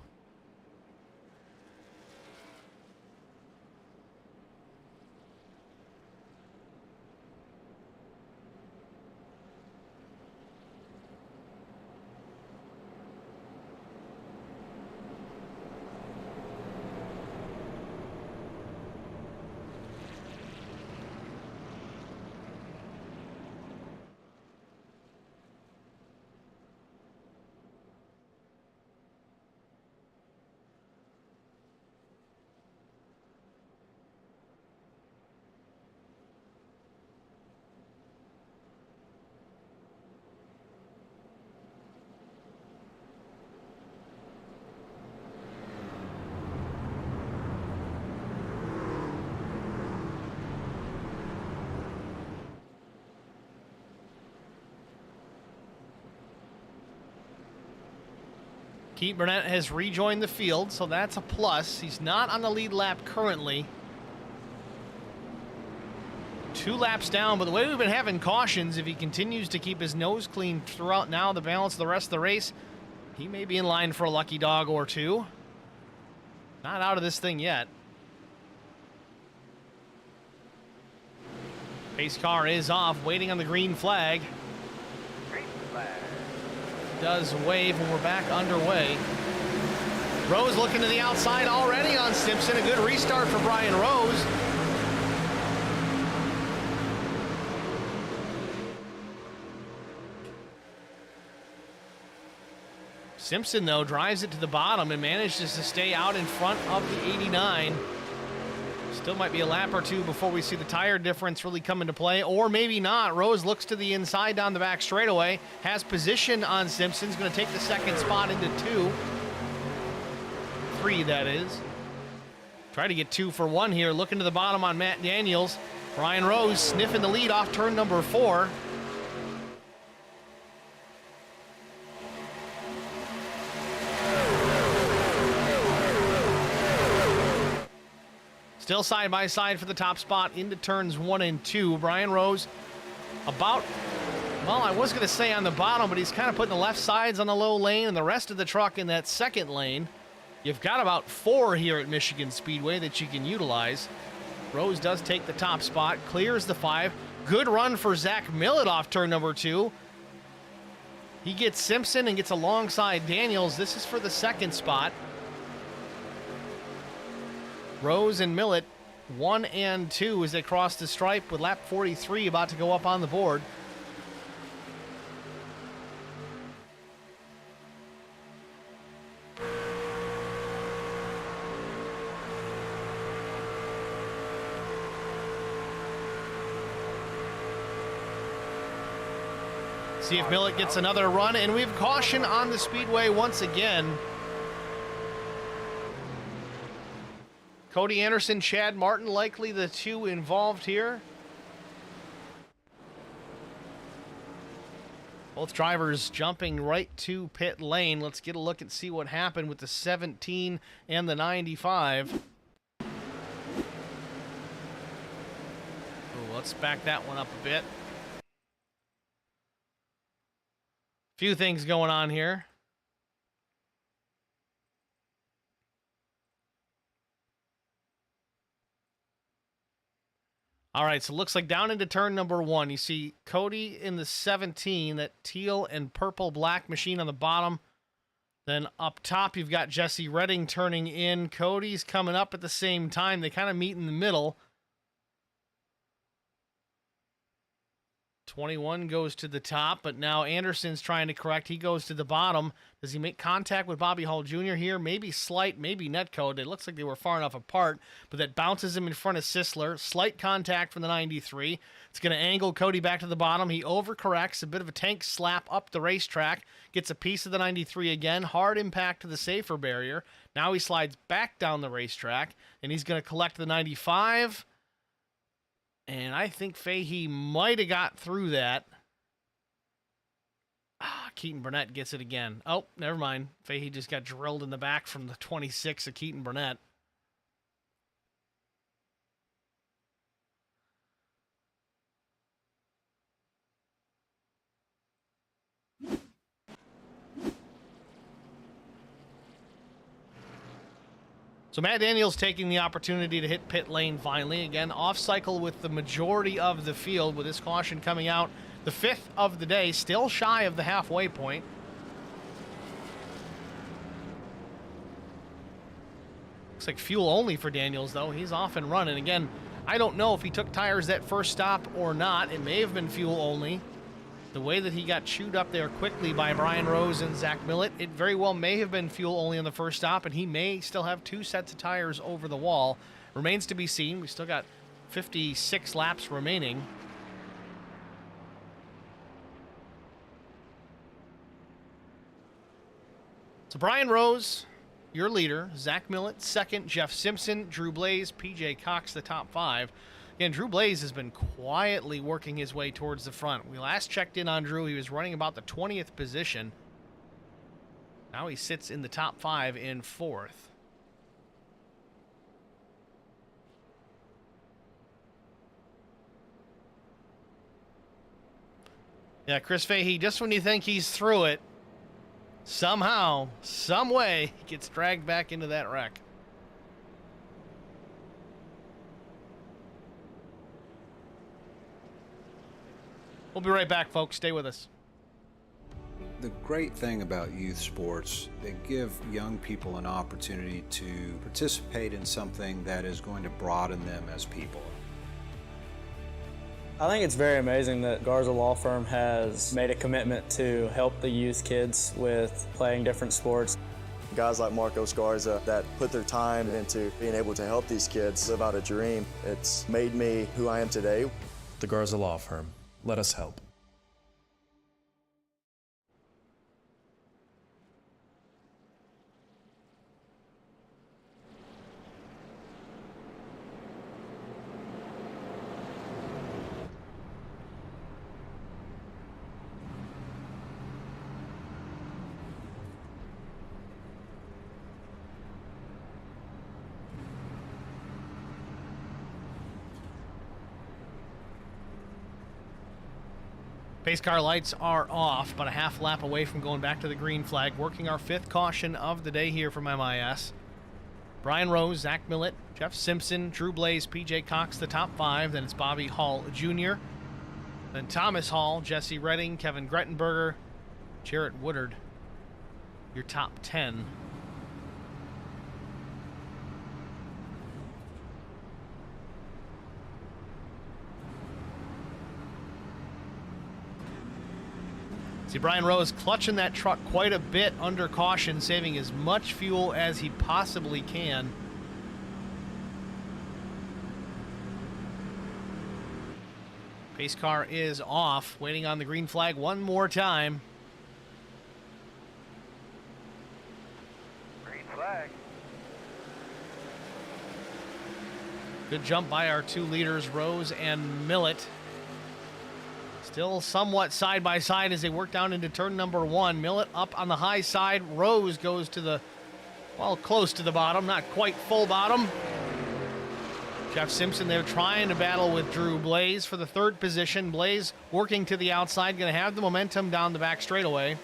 Keaton Burnett has rejoined the field, so that's a plus. He's not on the lead lap currently. 2 laps down, but the way we've been having cautions, if he continues to keep his nose clean throughout now the balance of the rest of the race, he may be in line for a lucky dog or two. Not out of this thing yet. Pace car is off, waiting on the green flag. Green flag. Does wave, and we're back underway. Rose looking to the outside already on Simpson. A good restart for Brian Rose. Simpson, though, drives it to the bottom and manages to stay out in front of the 89. Still might be a lap or two before we see the tire difference really come into play, or maybe not. Rose looks to the inside down the back straightaway, has position on Simpson's going to take the second spot into 3, that is. Try to get 2 for 1 here, looking to the bottom on Matt Daniels. Brian Rose sniffing the lead off turn number 4. Still side by side for the top spot into turns 1 and 2. Brian Rose about, well, I was going to say on the bottom, but he's kind of putting the left sides on the low lane and the rest of the truck in that second lane. You've got about 4 here at Michigan Speedway that you can utilize. Rose does take the top spot, clears the 5. Good run for Zach Millett off turn number 2. He gets Simpson and gets alongside Daniels. This is for the second spot. Rose and Millett 1 and 2 as they cross the stripe with lap 43 about to go up on the board. See if Millett gets another run, and we have caution on the speedway once again. Cody Anderson, Chad Martin, likely the 2 involved here. Both drivers jumping right to pit lane. Let's get a look and see what happened with the 17 and the 95. Ooh, let's back that one up a bit. Few things going on here. All right, so it looks like down into turn number 1, you see Cody in the 17, that teal and purple black machine on the bottom. Then up top, you've got Jesse Redding turning in. Cody's coming up at the same time. They kind of meet in the middle. 21 goes to the top, but now Anderson's trying to correct. He goes to the bottom. Does he make contact with Bobby Hall Jr. here? Maybe slight, maybe netcode. It looks like they were far enough apart, but that bounces him in front of Sisler. Slight contact from the 93. It's going to angle Cody back to the bottom. He overcorrects. A bit of a tank slap up the racetrack. Gets a piece of the 93 again. Hard impact to the safer barrier. Now he slides back down the racetrack, and he's going to collect the 95. And I think Fahey might have got through that. Keaton Burnett gets it again. Oh, never mind. Fahey just got drilled in the back from the 26 of Keaton Burnett. So Matt Daniels taking the opportunity to hit pit lane finally. Again, off cycle with the majority of the field with this caution coming out. The 5th of the day, still shy of the halfway point. Looks like fuel only for Daniels, though. He's off and running. Again, I don't know if he took tires that first stop or not. It may have been fuel only. The way that he got chewed up there quickly by Brian Rose and Zach Millett, it very well may have been fuel only on the first stop, and he may still have 2 sets of tires over the wall. Remains to be seen. We still got 56 laps remaining. So Brian Rose, your leader. Zach Millett, second. Jeff Simpson, Drew Blaze, PJ Cox, the top 5. Again, Drew Blaze has been quietly working his way towards the front. We last checked in on Drew. He was running about the 20th position. Now he sits in the top 5 in 4th. Yeah, Chris Fahey, just when you think he's through it, somehow, some way, he gets dragged back into that wreck. We'll be right back, folks. Stay with us. The great thing about youth sports, they give young people an opportunity to participate in something that is going to broaden them as people. I think it's very amazing that Garza Law Firm has made a commitment to help the youth kids with playing different sports. Guys like Marcos Garza that put their time into being able to help these kids live out a dream. It's made me who I am today. The Garza Law Firm. Let us help. Pace car lights are off, but a half lap away from going back to the green flag. Working our 5th caution of the day here from MIS. Brian Rose, Zach Millett, Jeff Simpson, Drew Blaze, PJ Cox, the top 5. Then it's Bobby Hall Jr. Then Thomas Hall, Jesse Redding, Kevin Grettenberger, Jarrett Woodard. Your top 10. See Brian Rose clutching that truck quite a bit under caution, saving as much fuel as he possibly can. Pace car is off, waiting on the green flag one more time. Green flag. Good jump by our 2 leaders, Rose and Millett. Still somewhat side by side as they work down into turn number 1. Millett up on the high side. Rose goes to the, well, close to the bottom, not quite full bottom. Jeff Simpson there trying to battle with Drew Blaze for the 3rd position. Blaze working to the outside, going to have the momentum down the back straightaway.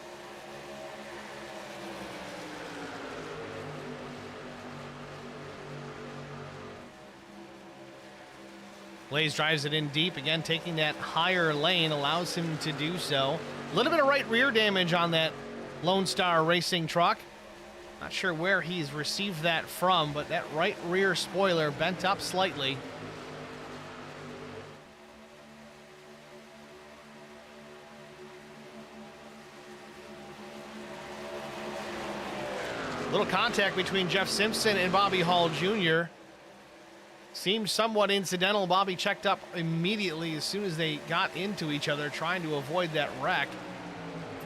Blaze drives it in deep. Again, taking that higher lane allows him to do so. A little bit of right rear damage on that Lonestar racing truck. Not sure where he's received that from, but that right rear spoiler bent up slightly. Little contact between Jeff Simpson and Bobby Hall Jr. Seemed somewhat incidental. Bobby checked up immediately as soon as they got into each other, trying to avoid that wreck.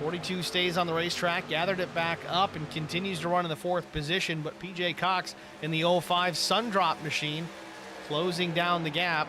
42 stays on the racetrack, gathered it back up, and continues to run in the 4th position. But PJ Cox in the 05 Sundrop machine, closing down the gap.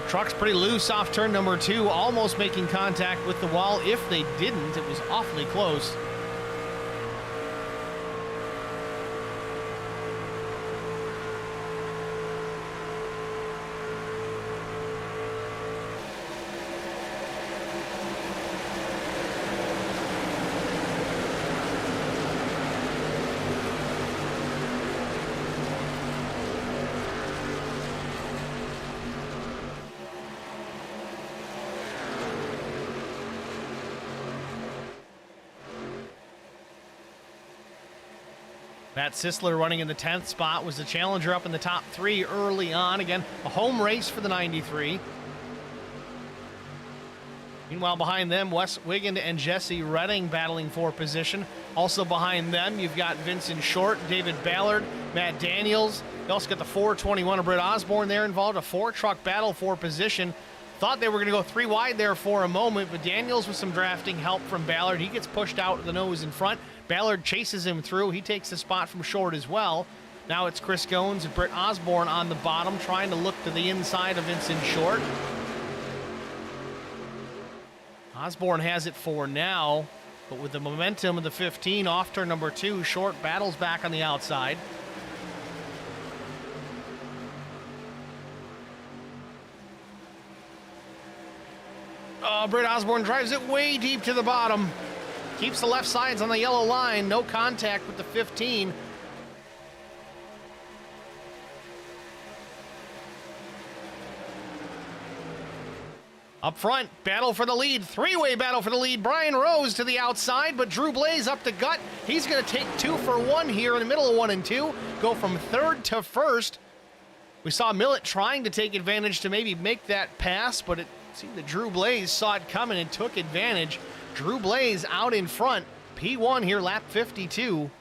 Truck's pretty loose off turn number 2, almost making contact with the wall. If they didn't, it was awfully close. Matt Sisler running in the 10th spot was the challenger up in the top 3 early on. Again, a home race for the 93. Meanwhile, behind them, Wes Wiggin and Jesse Redding battling for position. Also behind them, you've got Vincent Short, David Ballard, Matt Daniels. You also got the 421 of Britt Osborne there involved, a 4-truck battle for position. Thought they were going to go 3 wide there for a moment, but Daniels with some drafting help from Ballard. He gets pushed out of the nose in front. Ballard chases him through. He takes the spot from Short as well. Now it's Chris Goins and Britt Osborne on the bottom, trying to look to the inside of Vincent Short. Osborne has it for now, but with the momentum of the 15 off turn number 2, Short battles back on the outside. Britt Osborne drives it way deep to the bottom. Keeps the left sides on the yellow line. No contact with the 15. Up front, battle for the lead. 3-way battle for the lead. Brian Rose to the outside, but Drew Blaze up the gut. He's going to take 2 for 1 here in the middle of 1 and 2. Go from 3rd to 1st. We saw Millett trying to take advantage to maybe make that pass, but it seemed that Drew Blaze saw it coming and took advantage. Drew Blaze out in front. P1 here, lap 52.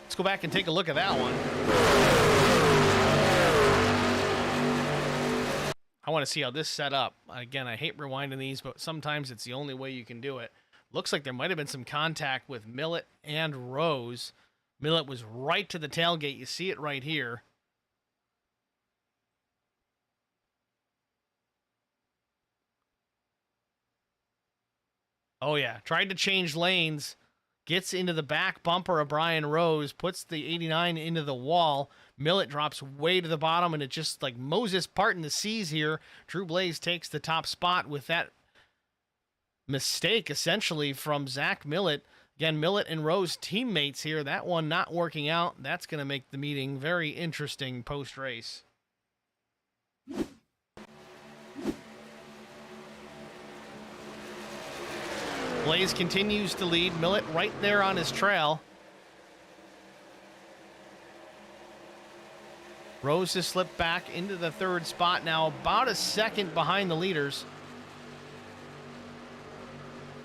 Let's go back and take a look at that one. I want to see how this set up. Again, I hate rewinding these, but sometimes it's the only way you can do it. Looks like there might have been some contact with Millett and Rose. Millett was right to the tailgate. You see it right here. Oh yeah, tried to change lanes. Gets into the back bumper of Brian Rose, puts the 89 into the wall. Millett drops way to the bottom, and it just like Moses parting the seas here. Drew Blaze takes the top spot with that mistake, essentially, from Zach Millett. Again, Millett and Rose teammates here. That one not working out. That's going to make the meeting very interesting post-race. Blaze continues to lead. Millett right there on his trail. Rose has slipped back into the 3rd spot now, about a second behind the leaders.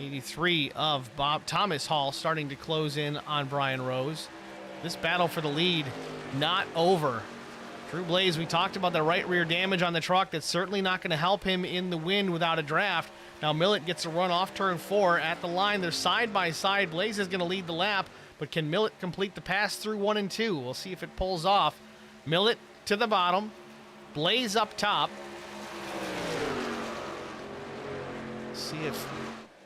83 of Bob Thomas Hall starting to close in on Brian Rose. This battle for the lead not over. Drew Blaze, we talked about the right rear damage on the truck. That's certainly not going to help him in the win without a draft. Now Millett gets a run off turn 4 at the line. They're side by side. Blaze is going to lead the lap, but can Millett complete the pass through 1 and 2? We'll see if it pulls off. Millett to the bottom. Blaze up top. See if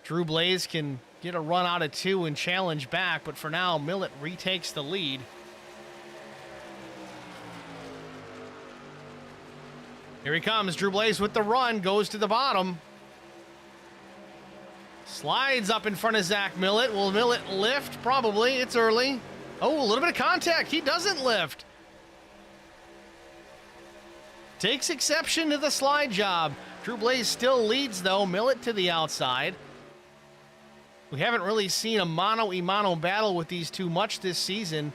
Drew Blaze can get a run out of 2 and challenge back, but for now, Millett retakes the lead. Here he comes. Drew Blaze with the run, goes to the bottom. Slides up in front of Zach Millett. Will Millett lift? Probably. It's early. Oh, a little bit of contact. He doesn't lift. Takes exception to the slide job. Drew Blaze still leads, though. Millett to the outside. We haven't really seen a mano-a-mano battle with these two much this season.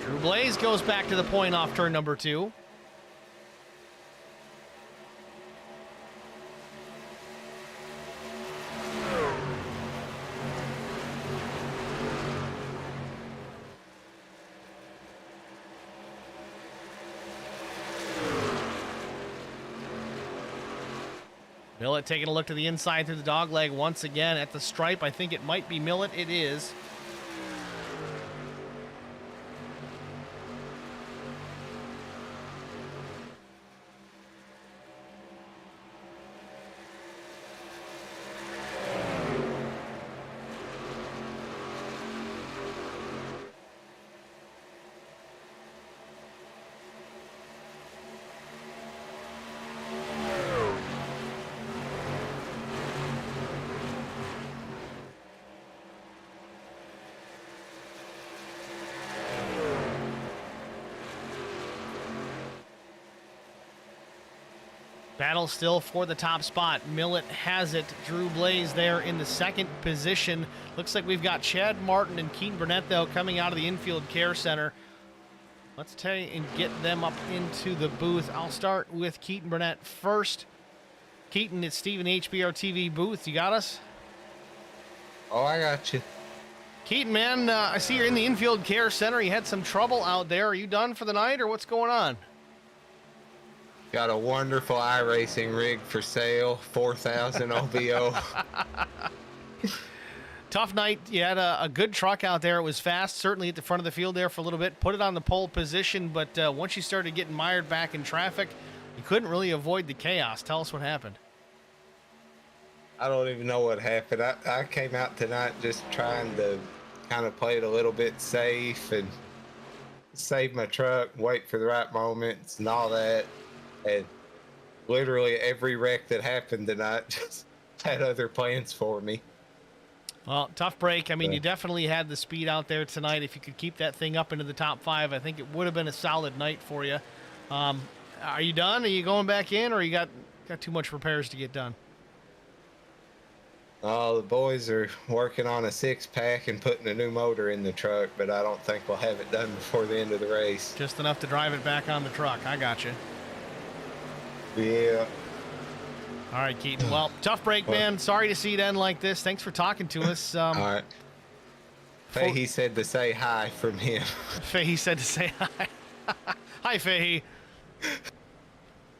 Drew Blaze goes back to the point off turn number 2. Millett taking a look to the inside through the dog leg once again at the stripe. I think it might be Millett. It is. Battle still for the top spot. Millett has it. Drew Blaze there in the second position. Looks like we've got Chad Martin and Keaton Burnett, though, coming out of the infield care center. Let's try and get them up into the booth. I'll start with Keaton Burnett first. Keaton, it's Steven HBR TV booth. You got us? Oh, I got you. Keaton, man, I see you're in the infield care center. You had some trouble out there. Are you done for the night, or what's going on? Got a wonderful iRacing rig for sale, 4,000 OBO. Tough night. You had a good truck out there. It was fast, certainly at the front of the field there for a little bit. Put it on the pole position, but once you started getting mired back in traffic, you couldn't really avoid the chaos. Tell us what happened. I don't even know what happened. I came out tonight just trying to kind of play it a little bit safe and save my truck, wait for the right moments and all that. And literally every wreck that happened tonight just had other plans for me. Well, tough break. I mean, you definitely had the speed out there tonight. If you could keep that thing up into the top 5, I think it would have been a solid night for you. Are you done? Are you going back in, or you got too much repairs to get done? Oh, the boys are working on a 6-pack and putting a new motor in the truck, but I don't think we'll have it done before the end of the race. Just enough to drive it back on the truck. I got you. Yeah. All right, Keaton. Well, tough break, man. Sorry to see it end like this. Thanks for talking to us. All right. Fahey said to say hi from him. Fahey said to say hi. Hi, Fahey.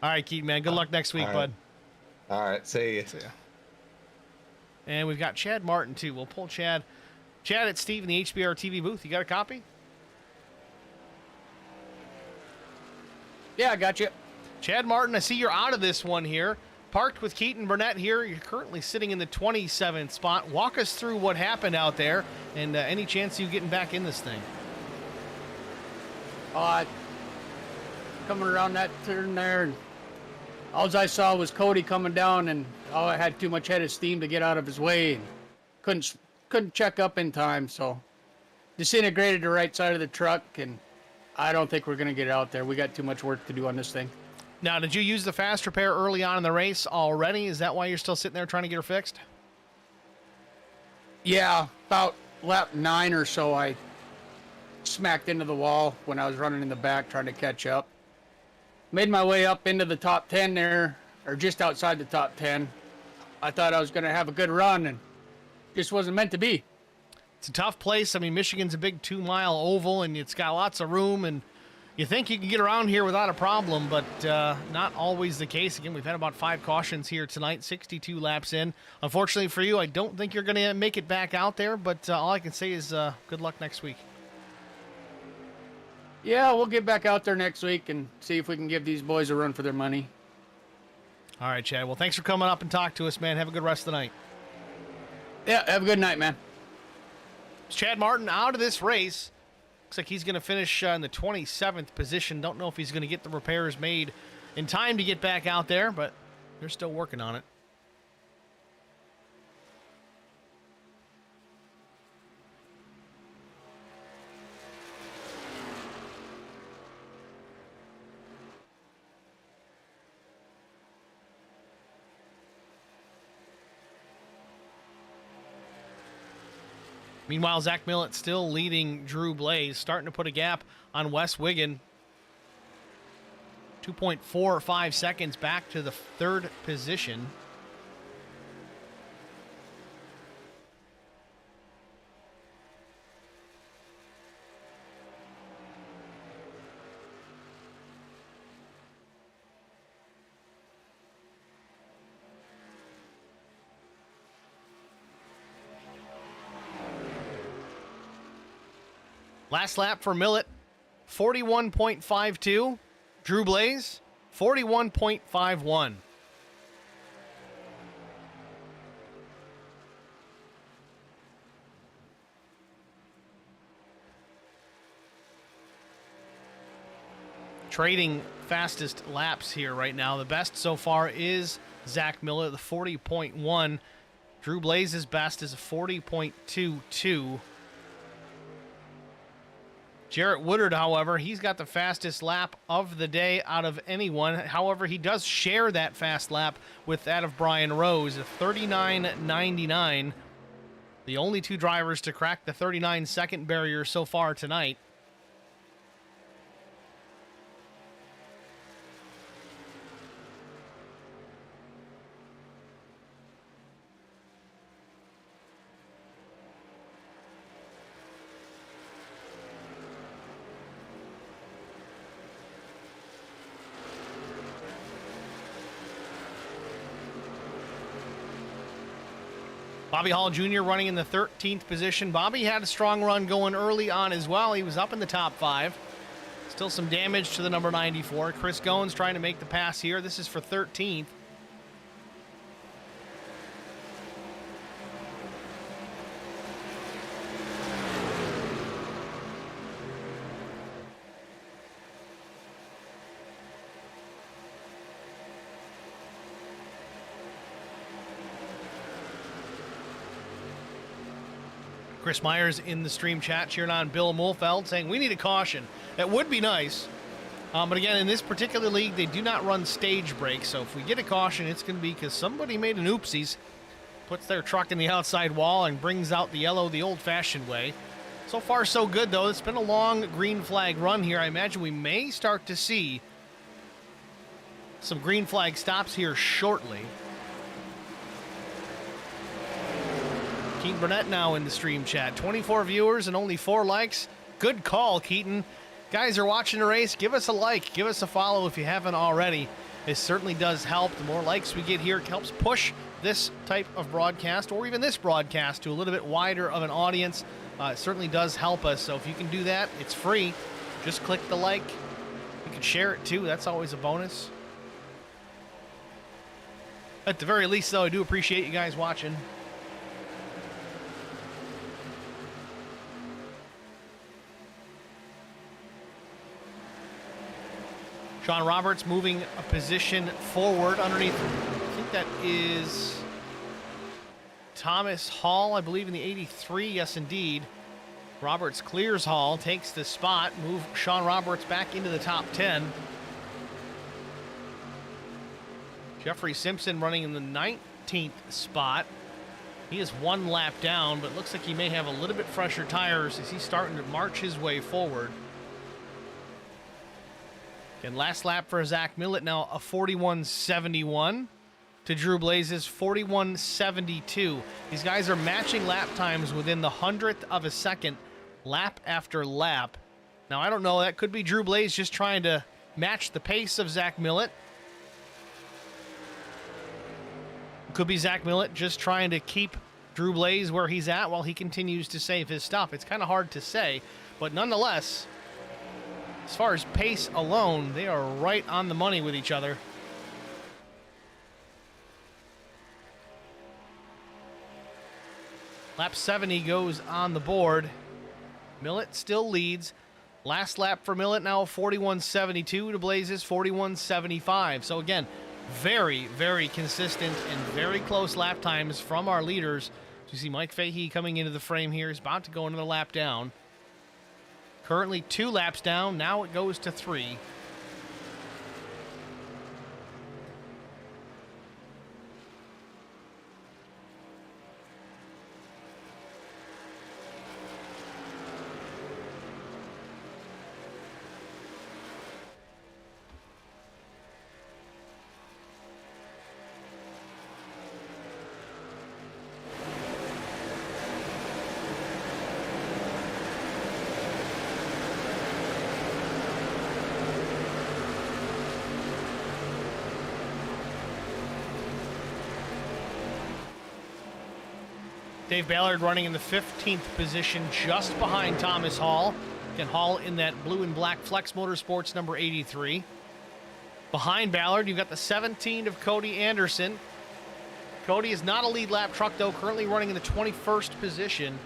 All right, Keaton, man. Good luck next week, bud. All right. See you. See ya. And we've got Chad Martin, too. We'll pull Chad. Chad, it's Steve in the HBR TV booth. You got a copy? Yeah, I got you. Chad Martin, I see you're out of this one here. Parked with Keaton Burnett here. You're currently sitting in the 27th spot. Walk us through what happened out there and any chance of you getting back in this thing. Coming around that turn there, and all I saw was Cody coming down, and I had too much head of steam to get out of his way, and couldn't check up in time, so disintegrated the right side of the truck, and I don't think we're going to get out there. We got too much work to do on this thing. Now, did you use the fast repair early on in the race already? Is that why you're still sitting there trying to get her fixed? Yeah, about lap 9 or so, I smacked into the wall when I was running in the back trying to catch up. Made my way up into the top 10 there, or just outside the top 10. I thought I was going to have a good run, and just wasn't meant to be. It's a tough place. I mean, Michigan's a big 2-mile oval, and it's got lots of room, and you think you can get around here without a problem, but not always the case. Again, we've had about 5 cautions here tonight, 62 laps in. Unfortunately for you, I don't think you're going to make it back out there, but all I can say is good luck next week. Yeah, we'll get back out there next week and see if we can give these boys a run for their money. All right, Chad. Well, thanks for coming up and talk to us, man. Have a good rest of the night. Yeah, have a good night, man. It's Chad Martin out of this race. Looks like he's going to finish in the 27th position. Don't know if he's going to get the repairs made in time to get back out there, but they're still working on it. Meanwhile, Zach Millett still leading Drew Blaze, starting to put a gap on Wes Wiggin. 2.45 seconds back to the 3rd position. Last lap for Millett, 41.52. Drew Blaze, 41.51. Trading fastest laps here right now. The best so far is Zach Millett, the 40.1. Drew Blaze's best is a 40.22. Jarrett Woodard, however, he's got the fastest lap of the day out of anyone. However, he does share that fast lap with that of Brian Rose, a 39.99. The only two drivers to crack the 39-second barrier so far tonight. Bobby Hall Jr. running in the 13th position. Bobby had a strong run going early on as well. He was up in the top 5. Still some damage to the number 94. Chris Goins trying to make the pass here. This is for 13th. Chris Myers in the stream chat cheering on Bill Mulfeld, saying we need a caution. That would be nice. But again, in this particular league, they do not run stage breaks. So if we get a caution, it's going to be because somebody made an oopsies, puts their truck in the outside wall and brings out the yellow the old-fashioned way. So far, so good, though. It's been a long green flag run here. I imagine we may start to see some green flag stops here shortly. Keaton Burnett now in the stream chat. 24 viewers and only 4 likes. Good call, Keaton. Guys are watching the race. Give us a like. Give us a follow if you haven't already. It certainly does help. The more likes we get here, it helps push this type of broadcast or even this broadcast to a little bit wider of an audience. It certainly does help us. So if you can do that, it's free. Just click the like. You can share it too. That's always a bonus. At the very least, though, I do appreciate you guys watching. Sean Roberts moving a position forward underneath, I think that is Thomas Hall, I believe in the 83. Yes, indeed. Roberts clears Hall, takes the spot, move Sean Roberts back into the top 10. Jeffrey Simpson running in the 19th spot. He is 1 lap down, but looks like he may have a little bit fresher tires as he's starting to march his way forward. And last lap for Zach Millett, now a 41.71 to Drew Blaze's 41.72. These guys are matching lap times within the 100th of a second, lap after lap. Now, I don't know, that could be Drew Blaze just trying to match the pace of Zach Millett. Could be Zach Millett just trying to keep Drew Blaze where he's at while he continues to save his stuff. It's kind of hard to say, but nonetheless, as far as pace alone, they are right on the money with each other. Lap 70 goes on the board. Millett still leads. Last lap for Millett now 41.72 to Blaze's 41.75. So again, very, very consistent and very close lap times from our leaders. So you see Mike Fahey coming into the frame here. He's about to go another lap down. Currently 2 laps down. Now it goes to 3. Dave Ballard running in the 15th position just behind Thomas Hall. Again, Hall in that blue and black Flex Motorsports number 83. Behind Ballard, you've got the 17 of Cody Anderson. Cody is not a lead lap truck, though, currently running in the 21st position.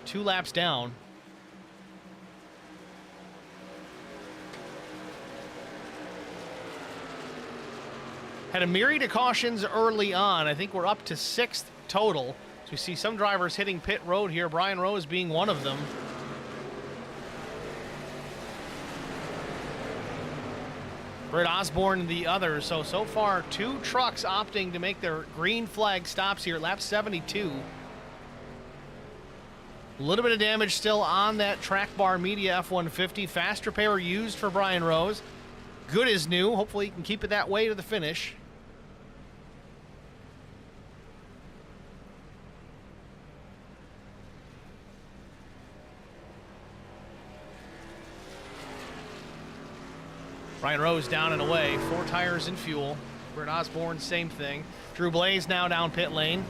2 laps down. Had a myriad of cautions early on. I think we're up to 6th total. So we see some drivers hitting pit road here, Brian Rose being one of them. Britt Osborne the other. So far, 2 trucks opting to make their green flag stops here at lap 72. A little bit of damage still on that track bar media F-150. Fast repair used for Brian Rose. Good as new. Hopefully he can keep it that way to the finish. Brian Rose down and away. 4 tires and fuel. Britt Osborne, same thing. Drew Blaze now down pit lane.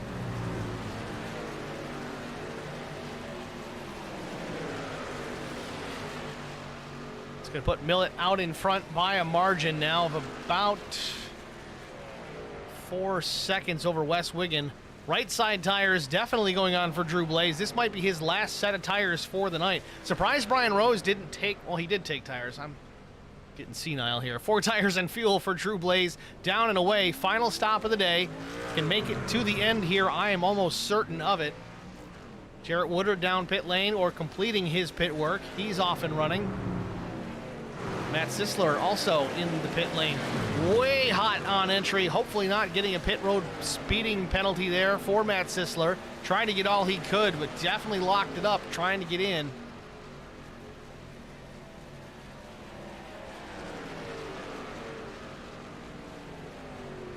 It's going to put Millett out in front by a margin now of about 4 seconds over Wes Wiggin. Right side tires definitely going on for Drew Blaze. This might be his last set of tires for the night. Surprised Brian Rose didn't take, well, he did take tires. I'm getting senile here. 4 tires and fuel for Drew Blaze. Down and away. Final stop of the day. Can make it to the end here. I am almost certain of it. Jarrett Woodard down pit lane or completing his pit work. He's off and running. Matt Sisler also in the pit lane. Way hot on entry. Hopefully not getting a pit road speeding penalty there for Matt Sisler. Trying to get all he could, but definitely locked it up trying to get in.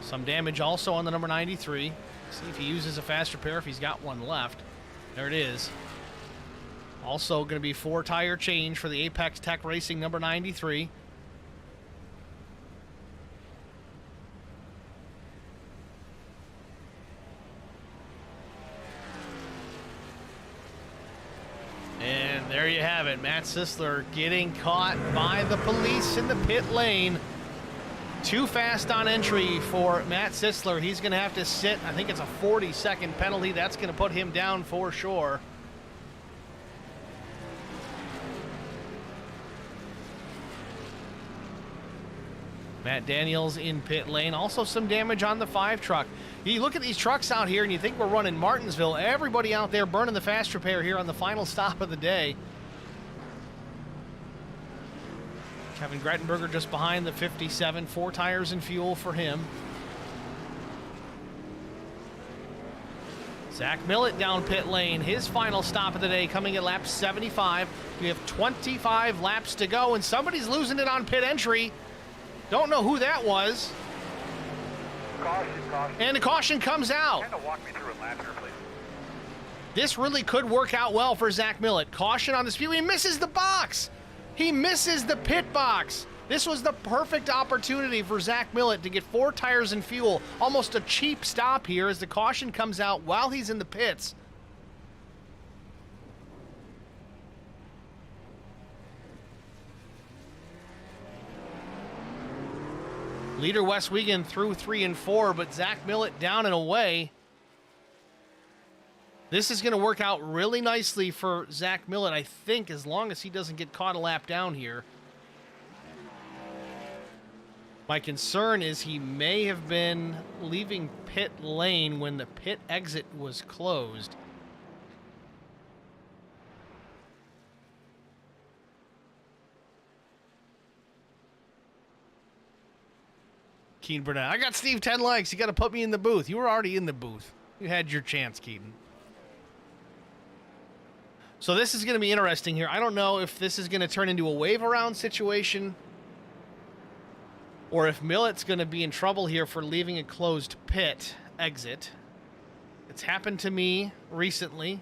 Some damage also on the number 93. See if he uses a fast repair if he's got one left. There it is. Also going to be 4 tire change for the Apex Tech Racing number 93. And there you have it. Matt Sisler getting caught by the police in the pit lane. Too fast on entry for Matt Sisler. He's going to have to sit. I think it's a 40-second penalty. That's going to put him down for sure. Matt Daniels in pit lane. Also some damage on the 5 truck. You look at these trucks out here and you think we're running Martinsville. Everybody out there burning the fast repair here on the final stop of the day. Kevin Grettenberger just behind the 57. 4 tires and fuel for him. Zach Millett down pit lane. His final stop of the day coming at lap 75. We have 25 laps to go, and somebody's losing it on pit entry. Don't know who that was. Caution. And the caution comes out. Kind of walk me through it last year, please. This really could work out well for Zach Millett. Caution on the Speedway. He misses the box. He misses the pit box. This was the perfect opportunity for Zach Millett to get 4 tires and fuel. Almost a cheap stop here as the caution comes out while he's in the pits. Leader Wes Wiegand through 3 and 4, but Zach Millett down and away. This is going to work out really nicely for Zach Millett, I think, as long as he doesn't get caught a lap down here. My concern is he may have been leaving pit lane when the pit exit was closed. Keaton Burnett. I got Steve 10 likes. You got to put me in the booth. You were already in the booth. You had your chance, Keaton. So this is going to be interesting here. I don't know if this is going to turn into a wave around situation or if Millett's going to be in trouble here for leaving a closed pit exit. It's happened to me recently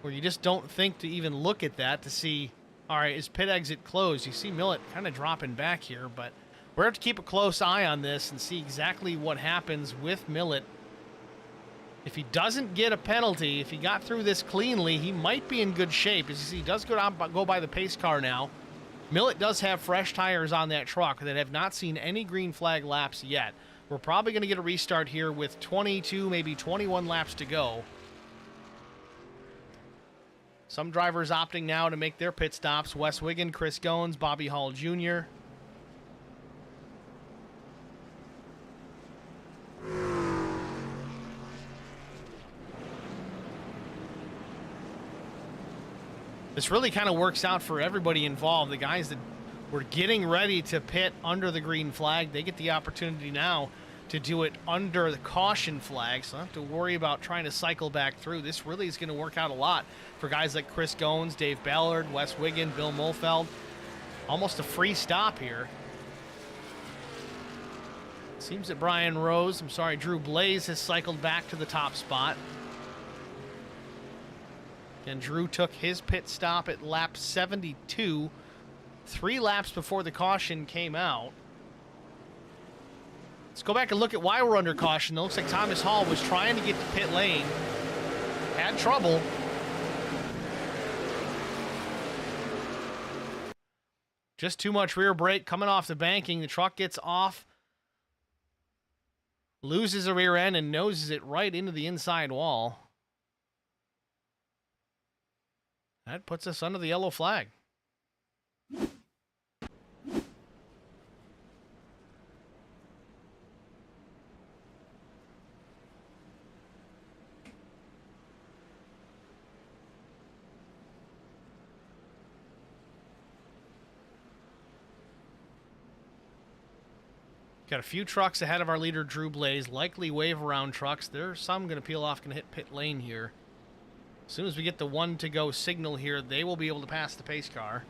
where you just don't think to even look at that to see, all right, is pit exit closed? You see Millett kind of dropping back here, but we're going to have to keep a close eye on this and see exactly what happens with Millett. If he doesn't get a penalty, if he got through this cleanly, he might be in good shape. As you see, he does go by the pace car now. Millett does have fresh tires on that truck that have not seen any green flag laps yet. We're probably going to get a restart here with 22, maybe 21 laps to go. Some drivers opting now to make their pit stops. Wes Wiggin, Chris Goins, Bobby Hall Jr. This really kind of works out for everybody involved. The guys that were getting ready to pit under the green flag. They get the opportunity now to do it under the caution flag, so I don't have to worry about trying to cycle back through. This really is going to work out a lot for guys like Chris Goins, Dave Ballard, Wes Wiggin, Bill Mulfeld. Almost a free stop here. Seems that Drew Blaze has cycled back to the top spot. And Drew took his pit stop at lap 72, 3 laps before the caution came out. Let's go back and look at why we're under caution. It looks like Thomas Hall was trying to get to pit lane. Had trouble. Just too much rear brake coming off the banking. The truck gets off, loses a rear end, and noses it right into the inside wall. That puts us under the yellow flag. Got a few trucks ahead of our leader, Drew Blaze. Likely wave around trucks. There's some going to peel off, going to hit pit lane here. As soon as we get the 1 to go signal here, they will be able to pass the pace car.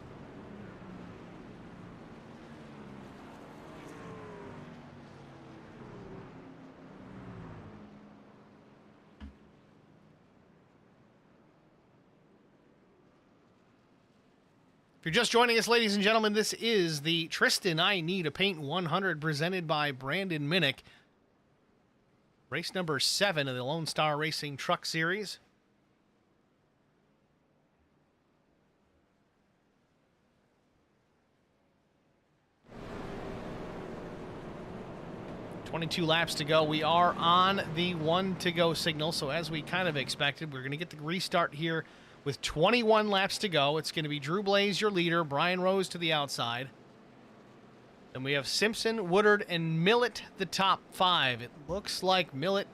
If you're just joining us, ladies and gentlemen, this is the Tristan I Need a Paint 100 presented by Brandon Minnick. Race number 7 of the Lone Star Racing Truck Series. "22 laps to go." We are on the 1 to go signal, so as we kind of expected, we're going to get the restart here with 21 laps to go. It's going to be Drew Blaze, your leader, Brian Rose to the outside. Then we have Simpson, Woodard, and Millett, the top 5. It looks like Millett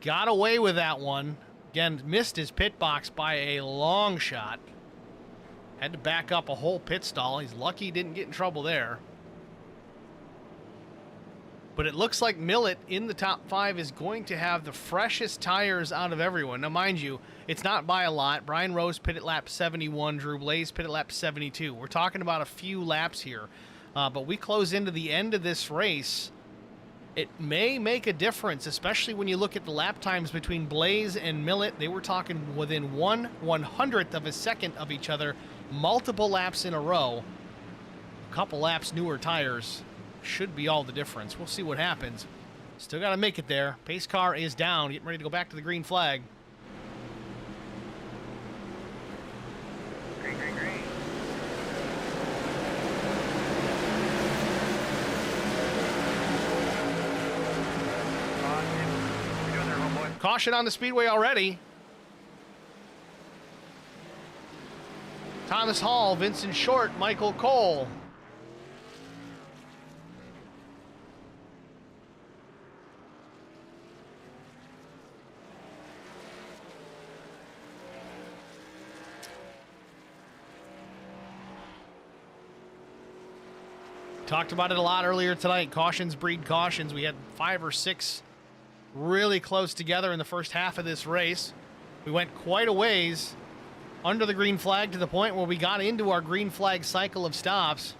got away with that one. Again, missed his pit box by a long shot. Had to back up a whole pit stall. He's lucky he didn't get in trouble there. But it looks like Millett in the top 5 is going to have the freshest tires out of everyone. Now, mind you, it's not by a lot. Brian Rose pit at lap 71. Drew Blaze pit at lap 72. We're talking about a few laps here. But we close into the end of this race. It may make a difference, especially when you look at the lap times between Blaze and Millett. They were talking within 1/100th of a second of each other, multiple laps in a row. A couple laps newer tires should be all the difference. We'll see what happens. Still got to make it there. Pace car is down, getting ready to go back to the green flag. Green, green, green. What you doing there, homeboy? Caution on the speedway already. Thomas Hall, Vincent Short, Michael Cole. Talked about it a lot earlier tonight. Cautions breed cautions. We had 5 or 6 really close together in the first half of this race. We went quite a ways under the green flag to the point where we got into our green flag cycle of stops.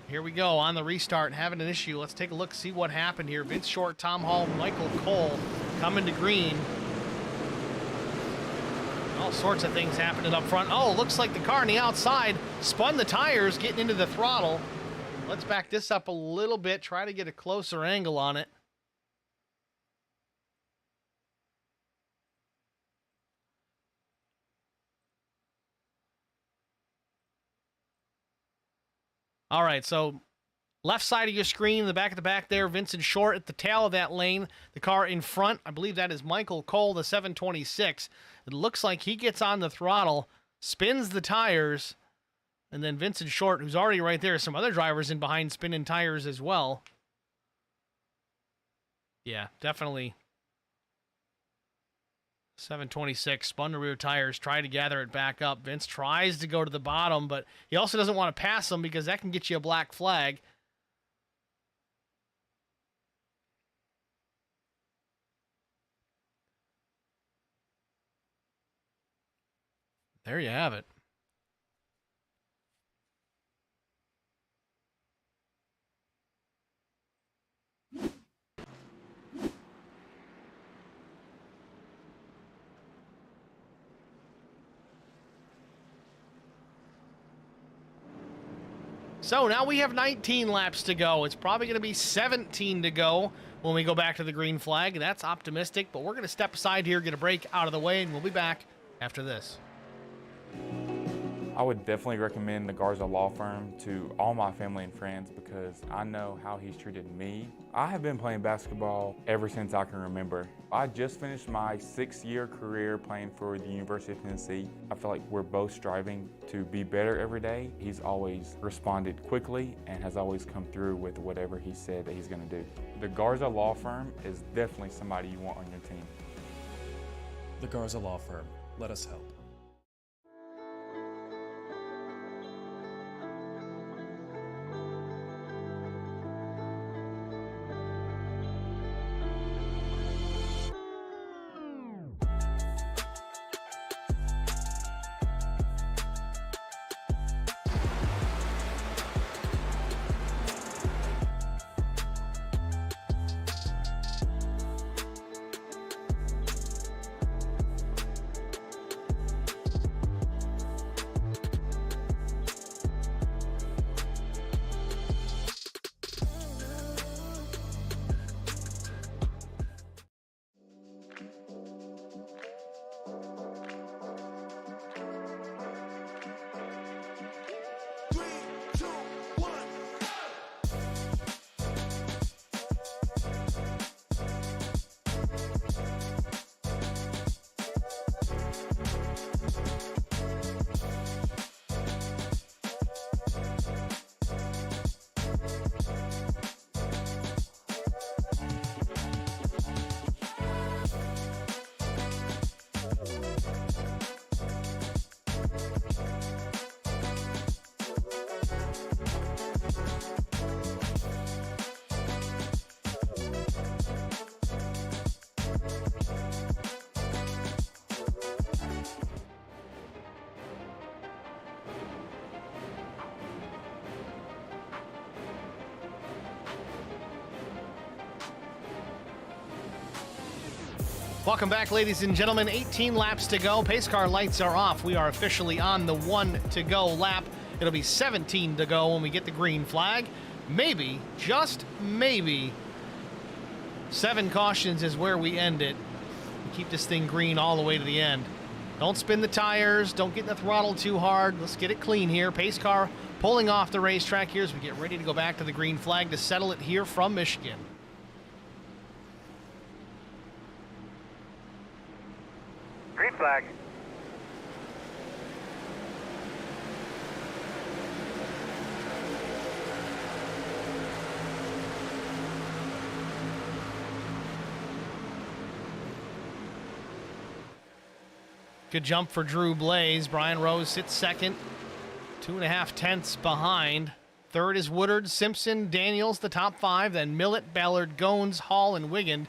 Here we go on the restart, having an issue. Let's take a look, see what happened here. Vince Short, Tom Hall, Michael Cole coming to green. All sorts of things happening up front. Oh, looks like the car on the outside spun the tires, getting into the throttle. Let's back this up a little bit, try to get a closer angle on it. All right, so left side of your screen, the back of the back there, Vincent Short at the tail of that lane. The car in front, I believe that is Michael Cole, the 726. It looks like he gets on the throttle, spins the tires, and then Vincent Short, who's already right there, some other drivers in behind spinning tires as well. Yeah, definitely 726, spun to rear tires, try to gather it back up. Vince tries to go to the bottom, but he also doesn't want to pass him because that can get you a black flag. There you have it. So now we have 19 laps to go. It's probably going to be 17 to go when we go back to the green flag. That's optimistic, but we're going to step aside here, get a break out of the way, and we'll be back after this. I would definitely recommend the Garza Law Firm to all my family and friends because I know how he's treated me. I have been playing basketball ever since I can remember. I just finished my 6-year career playing for the University of Tennessee. I feel like we're both striving to be better every day. He's always responded quickly and has always come through with whatever he said that he's going to do. The Garza Law Firm is definitely somebody you want on your team. The Garza Law Firm. Let us help. Welcome back, ladies and gentlemen. 18 laps to go. Pace car lights are off. We are officially on the 1 to go lap. It'll be 17 to go when we get the green flag. Maybe, just maybe, 7 cautions is where we end it. Keep this thing green all the way to the end. Don't spin the tires. Don't get in the throttle too hard. Let's get it clean here. Pace car pulling off the racetrack here as we get ready to go back to the green flag to settle it here from Michigan. Green flag. Good jump for Drew Blaze. Brian Rose sits second, 2.5 tenths behind. Third is Woodard, Simpson, Daniels, the top 5. Then Millett, Ballard, Gones, Hall, and Wiggin.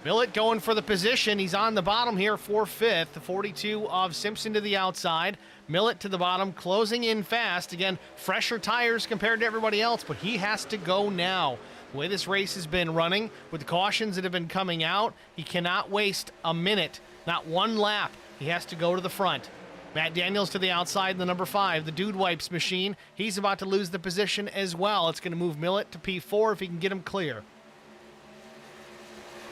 Millett going for the position. He's on the bottom here for 5th. The 42 of Simpson to the outside. Millett to the bottom, closing in fast. Again, fresher tires compared to everybody else, but he has to go now. The way this race has been running, with the cautions that have been coming out, he cannot waste a minute, not one lap. He has to go to the front. Matt Daniels to the outside, the number 5, the Dude Wipes machine. He's about to lose the position as well. It's going to move Millett to P4 if he can get him clear.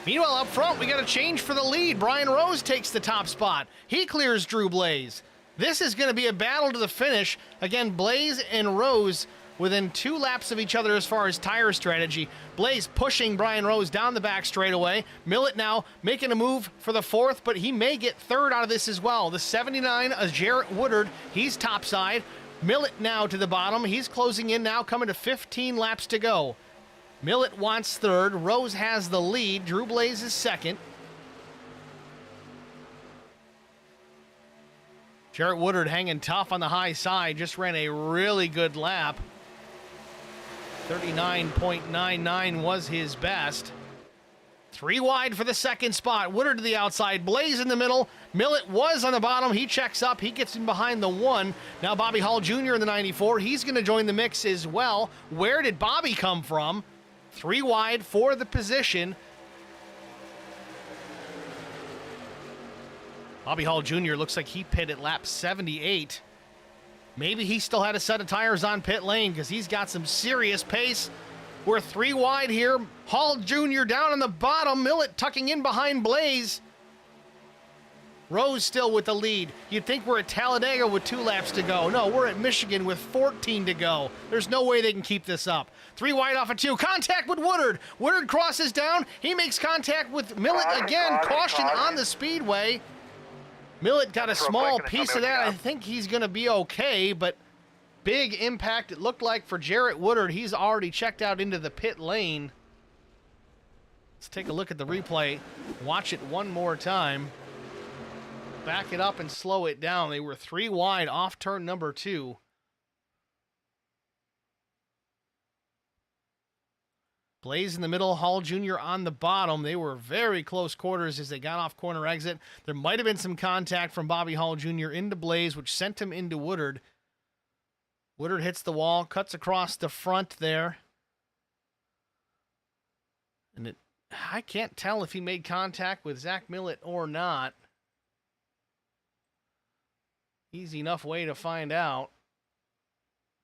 Meanwhile, up front, we got a change for the lead. Brian Rose takes the top spot. He clears Drew Blaze. This is going to be a battle to the finish. Again, Blaze and Rose within 2 laps of each other as far as tire strategy. Blaze pushing Brian Rose down the back straightaway. Millett now making a move for the 4th, but he may get 3rd out of this as well. The 79, Jarrett Woodard, he's topside. Millett now to the bottom. He's closing in now, coming to 15 laps to go. Millett wants 3rd. Rose has the lead. Drew Blaze is 2nd. Jarrett Woodard hanging tough on the high side, just ran a really good lap. 39.99 was his best. 3 wide for the second spot. Woodard to the outside, Blaze in the middle. Millett was on the bottom. He checks up. He gets in behind the 1. Now Bobby Hall Jr. in the 94. He's going to join the mix as well. Where did Bobby come from? 3 wide for the position. Bobby Hall Jr. looks like he pit at lap 78. Maybe he still had a set of tires on pit lane because he's got some serious pace. We're 3 wide here. Hall Jr. down on the bottom. Millett tucking in behind Blaze. Rose still with the lead. You'd think we're at Talladega with 2 laps to go. No, we're at Michigan with 14 to go. There's no way they can keep this up. 3 wide off of 2. Contact with Woodard. Woodard crosses down. He makes contact with Millett again. Caution on the speedway. Millett got a small piece of that. I think he's going to be okay, but big impact it looked like for Jarrett Woodard. He's already checked out into the pit lane. Let's take a look at the replay. Watch it one more time. Back it up and slow it down. They were 3 wide off turn number 2. Blaze in the middle, Hall Jr. on the bottom. They were very close quarters as they got off corner exit. There might have been some contact from Bobby Hall Jr. into Blaze, which sent him into Woodard. Woodard hits the wall, cuts across the front there. And I can't tell if he made contact with Zach Millett or not. Easy enough way to find out.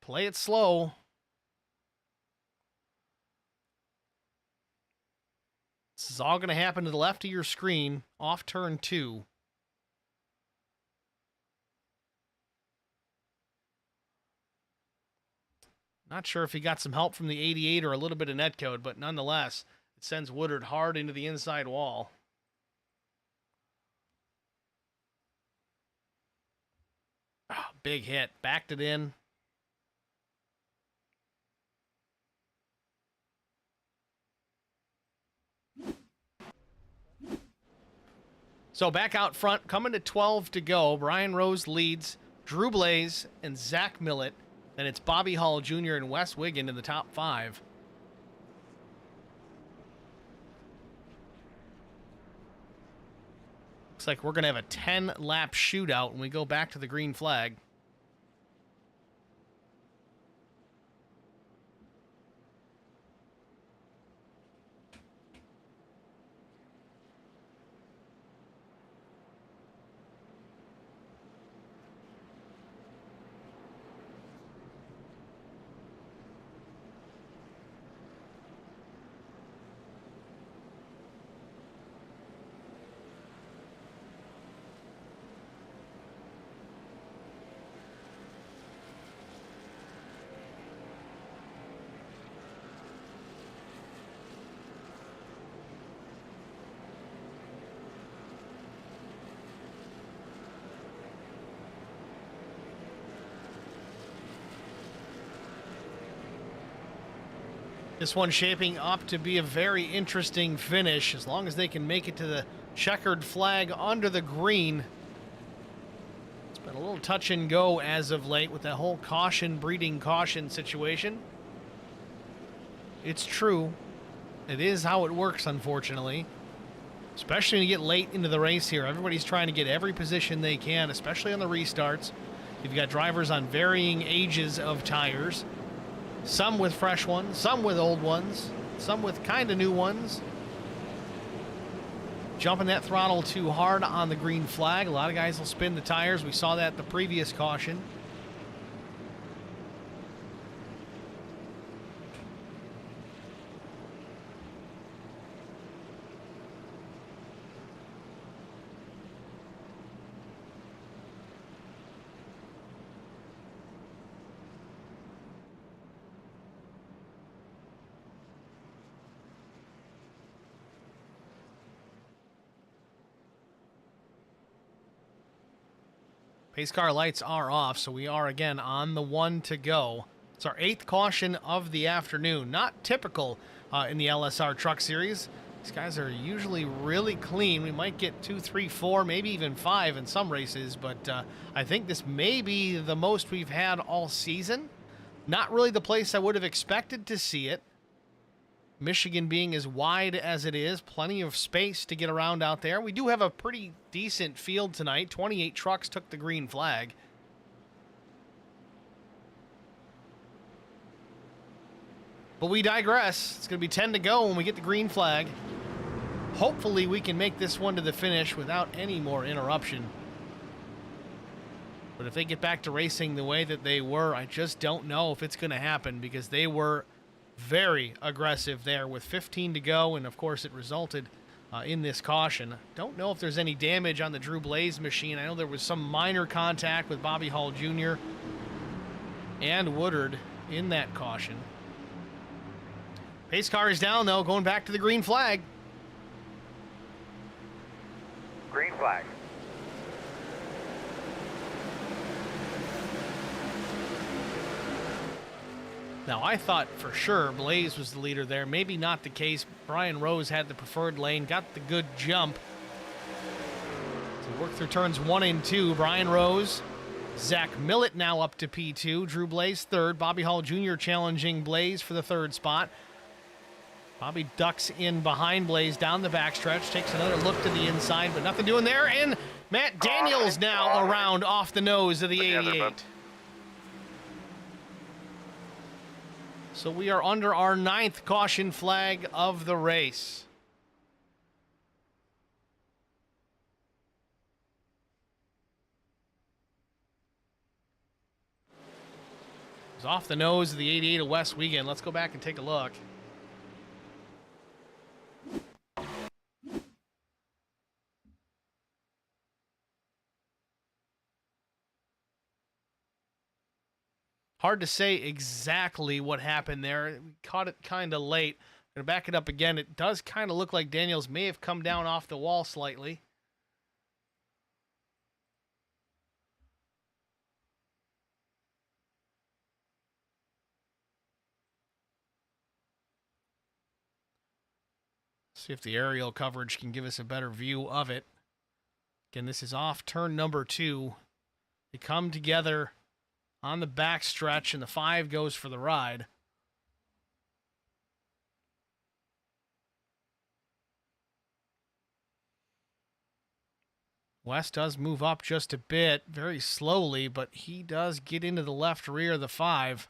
Play it slow. This is all going to happen to the left of your screen, off turn 2. Not sure if he got some help from the 88 or a little bit of netcode, but nonetheless, it sends Woodard hard into the inside wall. Oh, big hit. Backed it in. So back out front, coming to 12 to go. Brian Rose leads Drew Blaze and Zach Millett. Then it's Bobby Hall Jr. and Wes Wiggin in the top 5. Looks like we're going to have a 10-lap shootout when we go back to the green flag. This one shaping up to be a very interesting finish as long as they can make it to the checkered flag under the green. It's been a little touch and go as of late with that whole caution breeding caution situation. It's true. It is how it works, unfortunately. Especially when you get late into the race here. Everybody's trying to get every position they can, especially on the restarts. You've got drivers on varying ages of tires. Some with fresh ones, some with old ones, some with kind of new ones. Jumping that throttle too hard on the green flag. A lot of guys will spin the tires. We saw that the previous caution. Pace car lights are off, so we are again on the 1 to go. It's our 8th caution of the afternoon. Not typical in the LSR Truck Series. These guys are usually really clean. We might get 2, 3, 4, maybe even 5 in some races, but I think this may be the most we've had all season. Not really the place I would have expected to see it. Michigan being as wide as it is, plenty of space to get around out there. We do have a pretty decent field tonight. 28 trucks took the green flag. But we digress. It's going to be 10 to go when we get the green flag. Hopefully we can make this one to the finish without any more interruption. But if they get back to racing the way that they were, I just don't know if it's going to happen, because they were very aggressive there with 15 to go, and of course it resulted in this caution. Don't know if there's any damage on the Drew Blaze machine. I know there was some minor contact with Bobby Hall Jr. and Woodard in that caution. Pace car is down, though, going back to the green flag. Green flag. Now, I thought for sure Blaze was the leader there. Maybe not the case. Brian Rose had the preferred lane, got the good jump. So work through turns 1 and 2. Brian Rose, Zach Millett now up to P2. Drew Blaze third. Bobby Hall Jr. challenging Blaze for the third spot. Bobby ducks in behind Blaze down the backstretch, takes another look to the inside, but nothing doing there. And Matt Daniels now around off the nose of the 88. So we are under our 9th caution flag of the race. It was off the nose of the 88 of West Weekend. Let's go back and take a look. Hard to say exactly what happened there. We caught it kind of late. I'm going to back it up again. It does kind of look like Daniels may have come down off the wall slightly. See if the aerial coverage can give us a better view of it. Again, this is off turn number 2. They come together on the back stretch, and the 5 goes for the ride. West does move up just a bit, very slowly, but he does get into the left rear of the 5.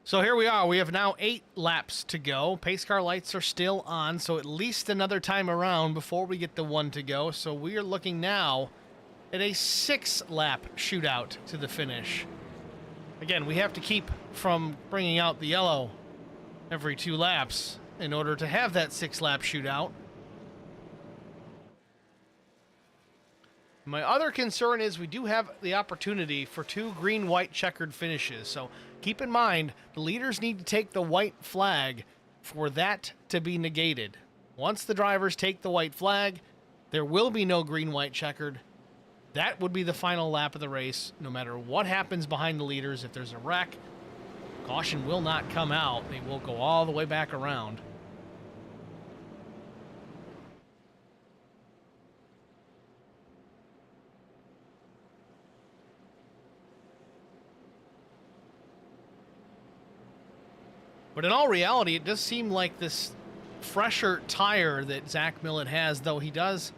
So here we are. We have now 8 laps to go. Pace car lights are still on, so at least another time around before we get the 1 to go. So we are looking now at a 6-lap shootout to the finish. Again, we have to keep from bringing out the yellow every 2 laps in order to have that 6-lap shootout. My other concern is we do have the opportunity for 2 green-white checkered finishes. So keep in mind, the leaders need to take the white flag for that to be negated. Once the drivers take the white flag, there will be no green-white checkered. That would be the final lap of the race. No matter what happens behind the leaders, if there's a wreck, caution will not come out. They will go all the way back around. But in all reality, it does seem like this fresher tire that Zach Millett has, though he does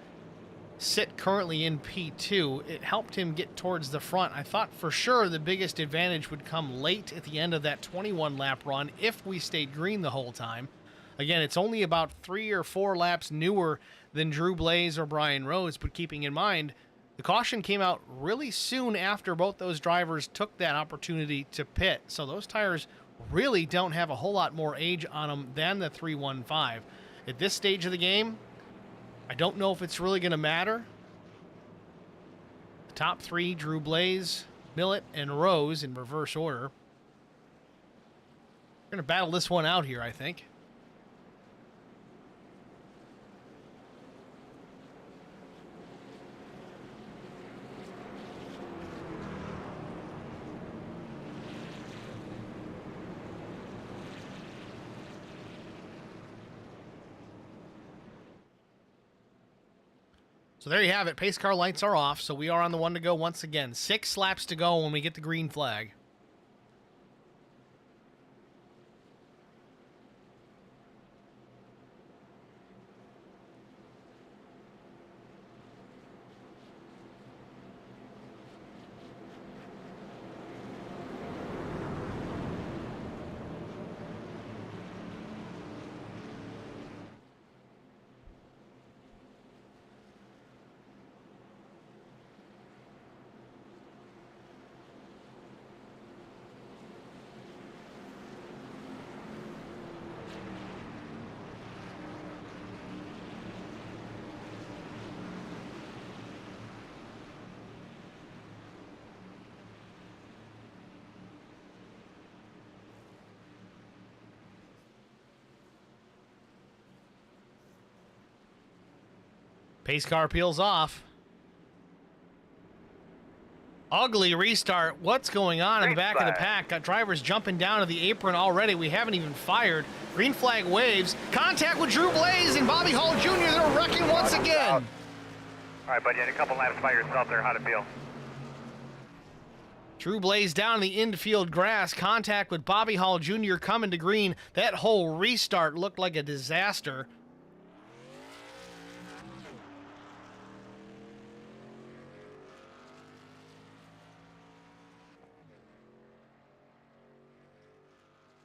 sit currently in P2, it helped him get towards the front. I thought for sure the biggest advantage would come late at the end of that 21-lap run if we stayed green the whole time. Again, it's only about 3 or 4 laps newer than Drew Blaze or Brian Rose, but keeping in mind, the caution came out really soon after both those drivers took that opportunity to pit. So those tires really don't have a whole lot more age on them than the 315. At this stage of the game, I don't know if it's really going to matter. The top 3, Drew Blaze, Millet and Rose in reverse order. We're going to battle this one out here, I think. So there you have it. Pace car lights are off, so we are on the one to go once again. 6 laps to go when we get the green flag. Pace car peels off. Ugly restart. What's going on in the back of the pack? Got drivers jumping down to the apron already. We haven't even fired. Green flag waves. Contact with Drew Blaze and Bobby Hall Jr. They're wrecking once again. All right, buddy, you had a couple laps by yourself there. How'd it feel? Drew Blaze down in the infield grass. Contact with Bobby Hall Jr. coming to green. That whole restart looked like a disaster.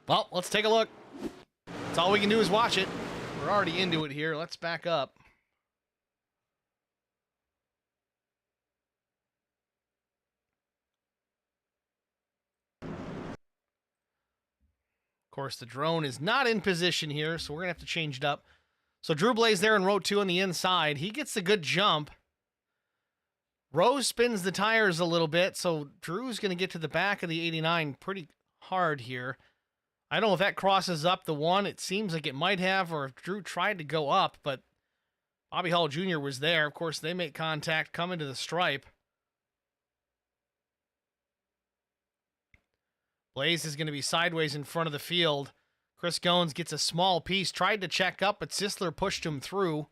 Well, let's take a look. That's all we can do is watch it. We're already into it here. Let's back up. Of course, the drone is not in position here, so we're going to have to change it up. So Drew Blaze there in row 2 on the inside. He gets a good jump. Rose spins the tires a little bit, so Drew's going to get to the back of the 89 pretty hard here. I don't know if that crosses up the one. It seems like it might have, or if Drew tried to go up, but Bobby Hall Jr. was there. Of course, they make contact, come into the stripe. Blaze is going to be sideways in front of the field. Chris Goins gets a small piece, tried to check up, but Sisler pushed him through.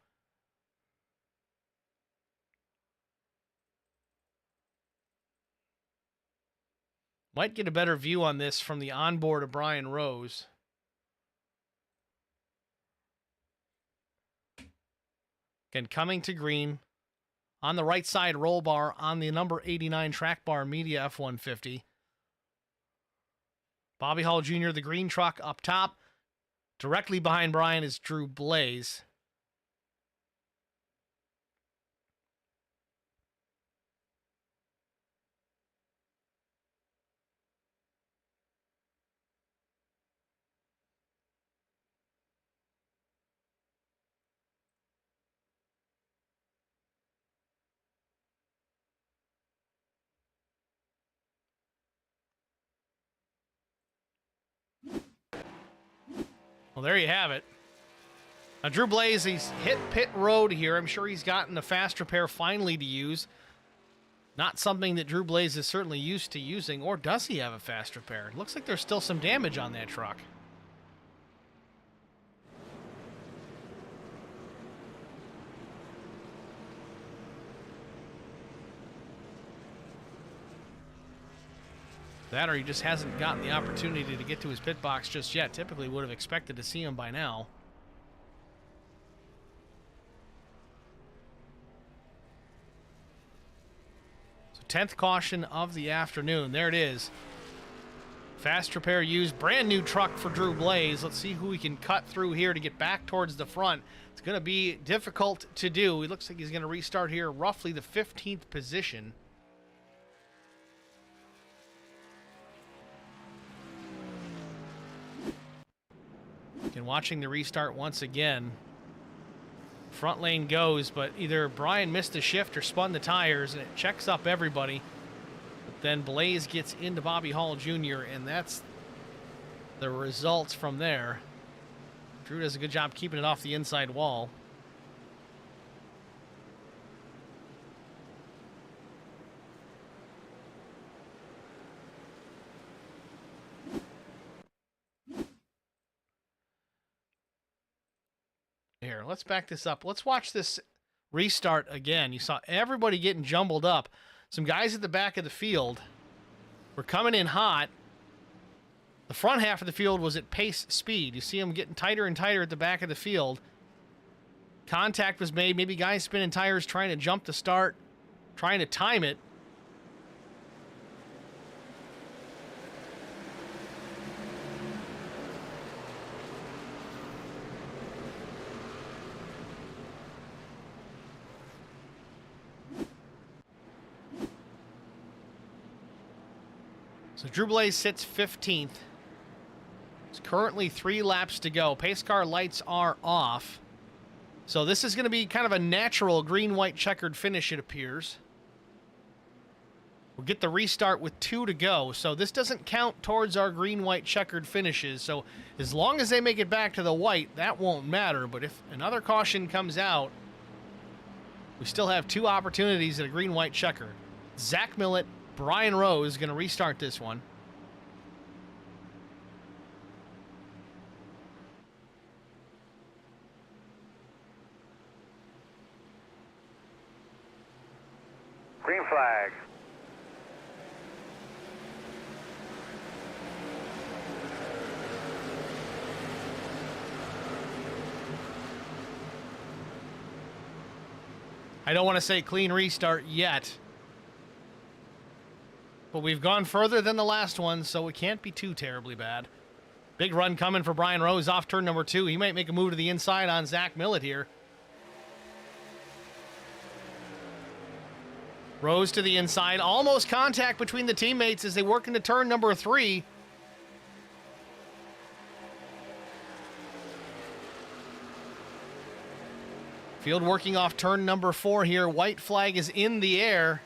Might get a better view on this from the onboard of Brian Rose. Again, coming to green. On the right side roll bar on the number 89 track bar Media F-150. Bobby Hall Jr., the green truck up top. Directly behind Brian is Drew Blaze. Well, there you have it. Now, Drew Blaze, he's hit pit road here. I'm sure he's gotten a fast repair finally to use. Not something that Drew Blaze is certainly used to using, or does he have a fast repair? It looks like there's still some damage on that truck. That or he just hasn't gotten the opportunity to get to his pit box just yet. Typically would have expected to see him by now. So 10th caution of the afternoon. There it is. Fast repair used. Brand new truck for Drew Blaze. Let's see who we can cut through here to get back towards the front. It's going to be difficult to do. It looks like he's going to restart here roughly the 15th position. And watching the restart once again. Front lane goes, but either Brian missed the shift or spun the tires, and it checks up everybody. then Blaze gets into Bobby Hall Jr., and that's the results from there. Drew does a good job keeping it off the inside wall. Here, let's back this up. Let's watch this restart again. You saw everybody getting jumbled up. Some guys at the back of the field were coming in hot. The front half of the field was at pace speed. You see them getting tighter and tighter at the back of the field. Contact was made. Maybe guys spinning tires trying to jump the start, trying to time it. So Drew Blaze sits 15th. It's currently 3 laps to go. Pace car lights are off. So this is going to be kind of a natural green-white checkered finish, it appears. We'll get the restart with 2 to go. So this doesn't count towards our green-white checkered finishes. So as long as they make it back to the white, that won't matter. But if another caution comes out, we still have 2 opportunities at a green-white checker. Zach Millett, Brian Rose going to restart this one. Green flag. I don't want to say clean restart yet, but we've gone further than the last one, so it can't be too terribly bad. Big run coming for Brian Rose off turn number 2. He might make a move to the inside on Zach Millett here. Rose to the inside. Almost contact between the teammates as they work into turn number 3. Field working off turn number 4 here. White flag is in the air.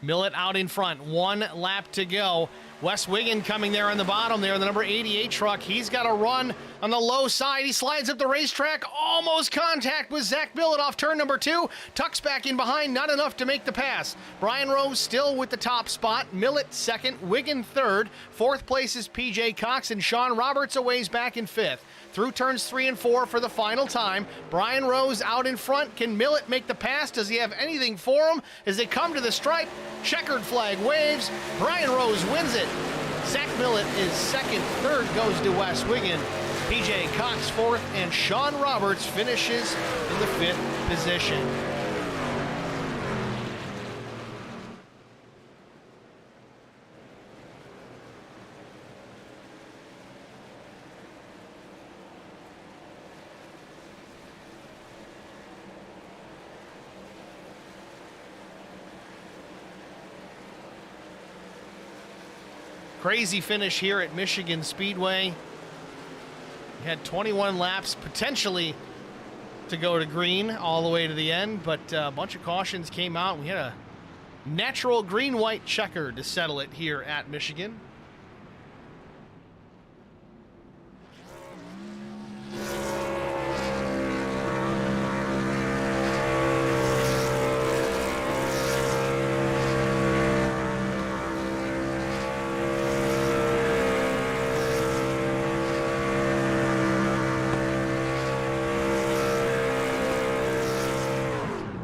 Millett out in front. 1 lap to go. Wes Wiggin coming there on the bottom there, the number 88 truck. He's got a run on the low side. He slides up the racetrack. Almost contact with Zach Millett off turn number 2. Tucks back in behind. Not enough to make the pass. Brian Rose still with the top spot. Millett second. Wiggin third. 4th place is PJ Cox, and Sean Roberts a ways back in 5th. Through turns 3 and 4 for the final time. Brian Rose out in front. Can Millett make the pass? Does he have anything for him? As they come to the stripe, checkered flag waves. Brian Rose wins it. Zach Millett is second. Third goes to Wes Wiggin. PJ Cox 4th, and Sean Roberts finishes in the 5th position. Crazy finish here at Michigan Speedway. We had 21 laps potentially to go to green all the way to the end, but a bunch of cautions came out. We had a natural green-white checker to settle it here at Michigan.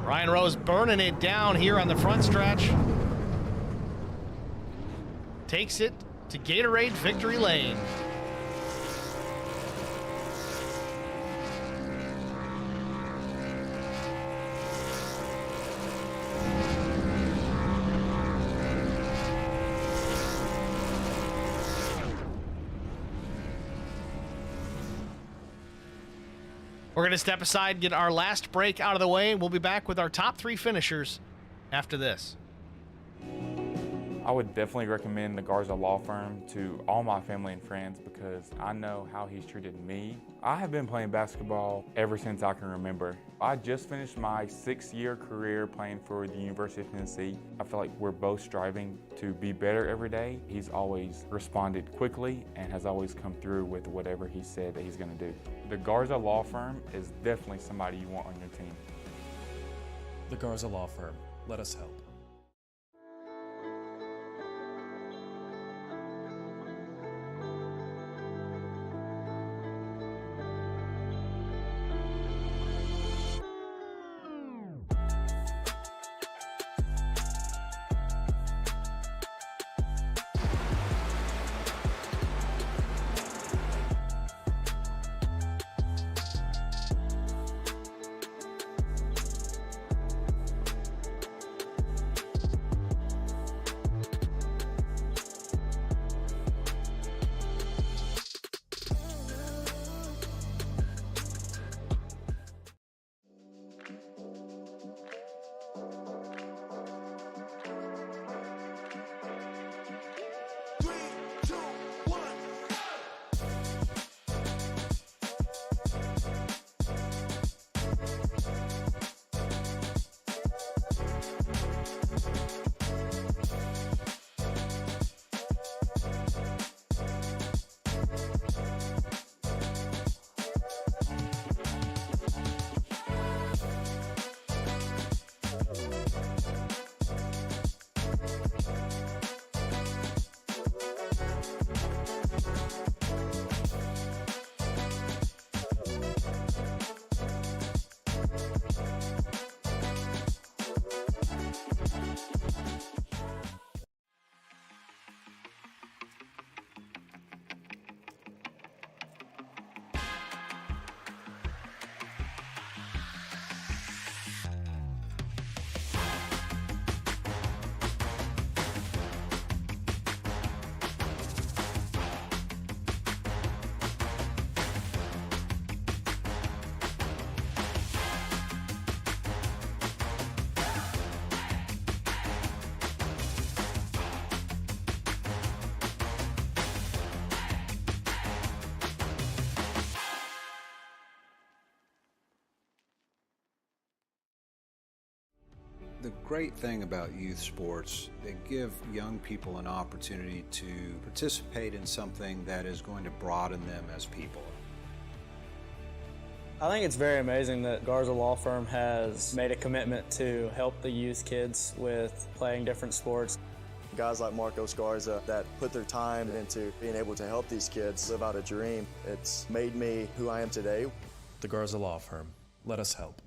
Brian Rose burning it down here on the front stretch. Takes it to Gatorade Victory Lane. We're going to step aside, get our last break out of the way. We'll be back with our top 3 finishers after this. I would definitely recommend the Garza Law Firm to all my family and friends because I know how he's treated me. I have been playing basketball ever since I can remember. I just finished my 6-year career playing for the University of Tennessee. I feel like we're both striving to be better every day. He's always responded quickly and has always come through with whatever he said that he's going to do. The Garza Law Firm is definitely somebody you want on your team. The Garza Law Firm. Let us help. The great thing about youth sports, they give young people an opportunity to participate in something that is going to broaden them as people. I think it's very amazing that Garza Law Firm has made a commitment to help the youth kids with playing different sports. Guys like Marcos Garza that put their time into being able to help these kids live out a dream. It's made me who I am today. The Garza Law Firm. Let us help.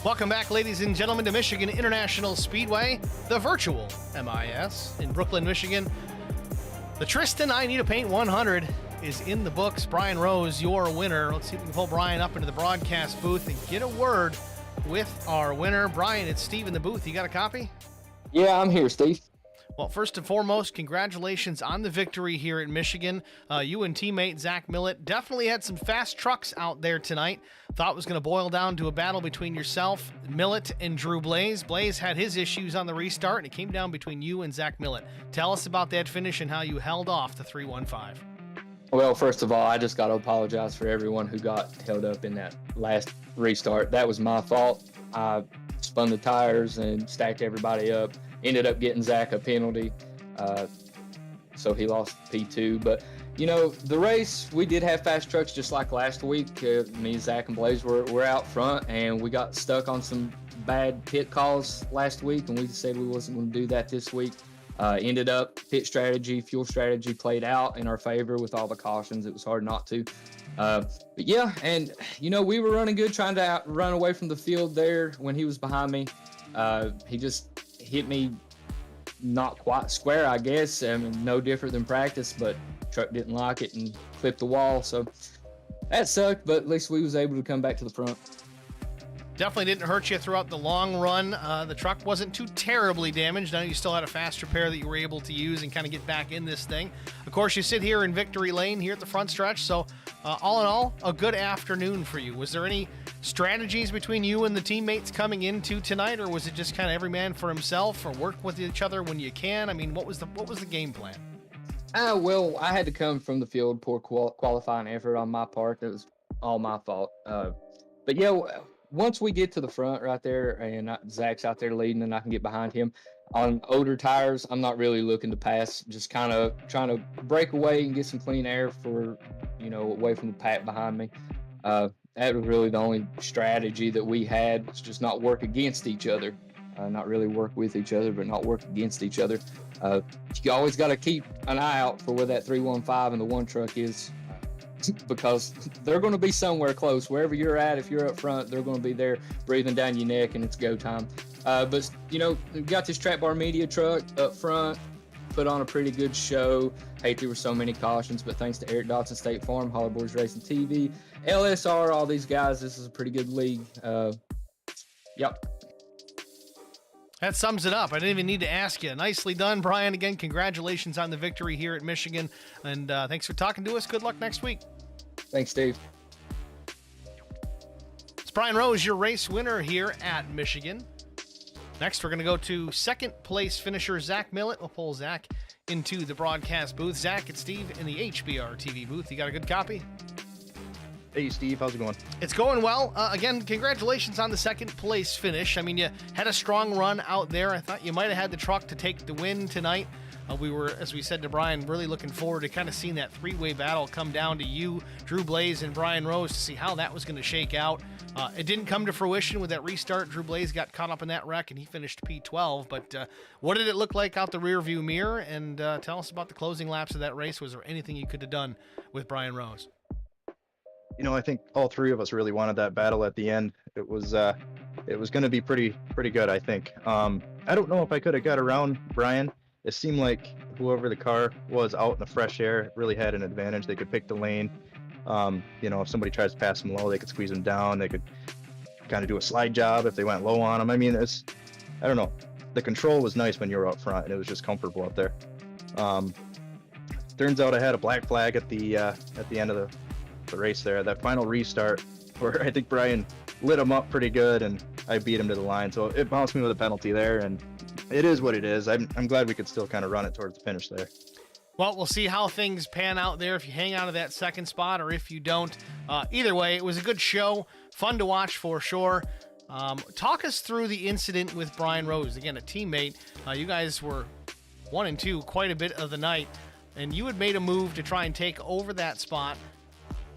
Welcome back, ladies and gentlemen, to Michigan International Speedway, the virtual MIS in Brooklyn, Michigan. The Tristan I Need a Paint 100 is in the books. Brian Rose, your winner. Let's see if we can pull Brian up into the broadcast booth and get a word with our winner. Brian, it's Steve in the booth. You got a copy? Yeah, I'm here, Steve. Well, first and foremost, congratulations on the victory here at Michigan. You and teammate Zach Millett definitely had some fast trucks out there tonight. Thought it was going to boil down to a battle between yourself, Millett, and Drew Blaze. Blaze had his issues on the restart, and it came down between you and Zach Millett. Tell us about that finish and how you held off the 315. Well, first of all, I just got to apologize for everyone who got held up in that last restart. That was my fault. I spun the tires and stacked everybody up. Ended up getting Zach a penalty, so he lost P2. But, you know, the race, we did have fast trucks just like last week. Me, Zach, and Blaze were out front, and we got stuck on some bad pit calls last week, and we said we wasn't going to do that this week. Ended up pit strategy, fuel strategy played out in our favor with all the cautions. It was hard not to. But yeah, and, you know, we were running good, trying to run away from the field there when he was behind me. He just hit me not quite square, I guess. I mean, no different than practice, but truck didn't like it and clipped the wall. So that sucked, but at least we was able to come back to the front. Definitely didn't hurt you throughout the long run. The truck wasn't too terribly damaged. I know you still had a fast repair that you were able to use and kind of get back in this thing. Of course, you sit here in victory lane here at the front stretch, so all in all, a good afternoon for you. Was there any strategies between you and the teammates coming into tonight, or was it just kind of every man for himself, or work with each other when you can? I mean, what was the game plan? Well, I had to come from the field, poor qualifying effort on my part. That was all my fault. But yeah, once we get to the front right there and Zach's out there leading and I can get behind him on older tires, I'm not really looking to pass, just kind of trying to break away and get some clean air for, away from the pack behind me. That was really the only strategy that we had, was just not work against each other. Not really work with each other, but not work against each other. You always got to keep an eye out for where that 315 and the one truck is, because they're going to be somewhere close. Wherever you're at, if you're up front, they're going to be there breathing down your neck, and it's go time. But, we've got this Track Bar Media truck up front, put on a pretty good show. Hate there were so many cautions, but thanks to Eric Dotson, State Farm, Hollow Boys Racing TV, LSR, all these guys, this is a pretty good league. Yep. That sums it up. I didn't even need to ask you. Nicely done, Brian. Again, congratulations on the victory here at Michigan. And thanks for talking to us. Good luck next week. Thanks, Steve. It's Brian Rose, your race winner here at Michigan. Next, we're going to go to second place finisher Zach Millett. We'll pull Zach into the broadcast booth. Zach, it's Steve in the HBR TV booth. You got a good copy? Hey, Steve, how's it going? It's going well. Again, congratulations on the second place finish. I mean, you had a strong run out there. I thought you might have had the truck to take the win tonight. We were, as we said to Brian, really looking forward to kind of seeing that three-way battle come down to you, Drew Blaze, and Brian Rose to see how that was going to shake out. It didn't come to fruition with that restart. Drew Blaze got caught up in that wreck, and he finished P12. But what did it look like out the rearview mirror? And tell us about the closing laps of that race. Was there anything you could have done with Brian Rose? I think all three of us really wanted that battle at the end. It was going to be pretty good, I think. I don't know if I could have got around Brian. It seemed like whoever the car was out in the fresh air really had an advantage. They could pick the lane. If somebody tries to pass them low, they could squeeze them down. They could kind of do a slide job if they went low on them. I mean, I don't know. The control was nice when you were up front, and it was just comfortable up there. Turns out I had a black flag at the end of the race there. That final restart where I think Brian lit him up pretty good, and I beat him to the line. So it bounced me with a penalty there, and it is what it is. I'm glad we could still kind of run it towards the finish there. Well, we'll see how things pan out there, if you hang out of that second spot or if you don't. Either way, it was a good show. Fun to watch for sure. Talk us through the incident with Brian Rose. Again, a teammate. You guys were 1 and 2 quite a bit of the night, and you had made a move to try and take over that spot.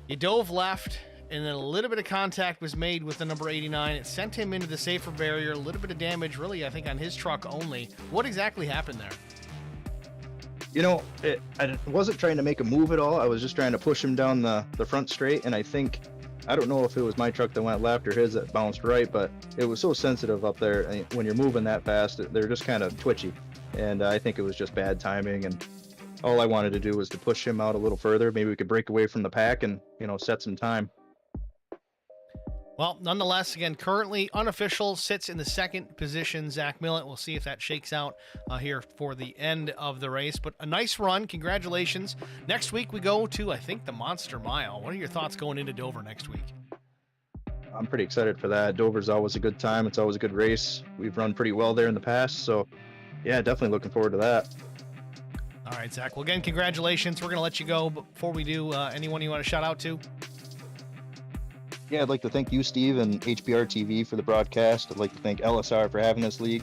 You dove left, and then a little bit of contact was made with the number 89. It sent him into the safer barrier. A little bit of damage, really, I think, on his truck only. What exactly happened there? I wasn't trying to make a move at all. I was just trying to push him down the front straight, and I don't know if it was my truck that went left or his that bounced right, but it was so sensitive up there. When you're moving that fast, they're just kind of twitchy, and I think it was just bad timing, and all I wanted to do was to push him out a little further. Maybe we could break away from the pack and, set some time. Well, nonetheless, again, currently unofficial, sits in the second position. Zach Millett. We'll see if that shakes out here for the end of the race. But a nice run. Congratulations. Next week we go to, I think, the Monster Mile. What are your thoughts going into Dover next week? I'm pretty excited for that. Dover's always a good time. It's always a good race. We've run pretty well there in the past. So, yeah, definitely looking forward to that. All right, Zach. Well, again, congratulations. We're going to let you go. But before we do, anyone you want to shout out to? Yeah, I'd like to thank you, Steve, and HBR TV for the broadcast. I'd like to thank LSR for having this league,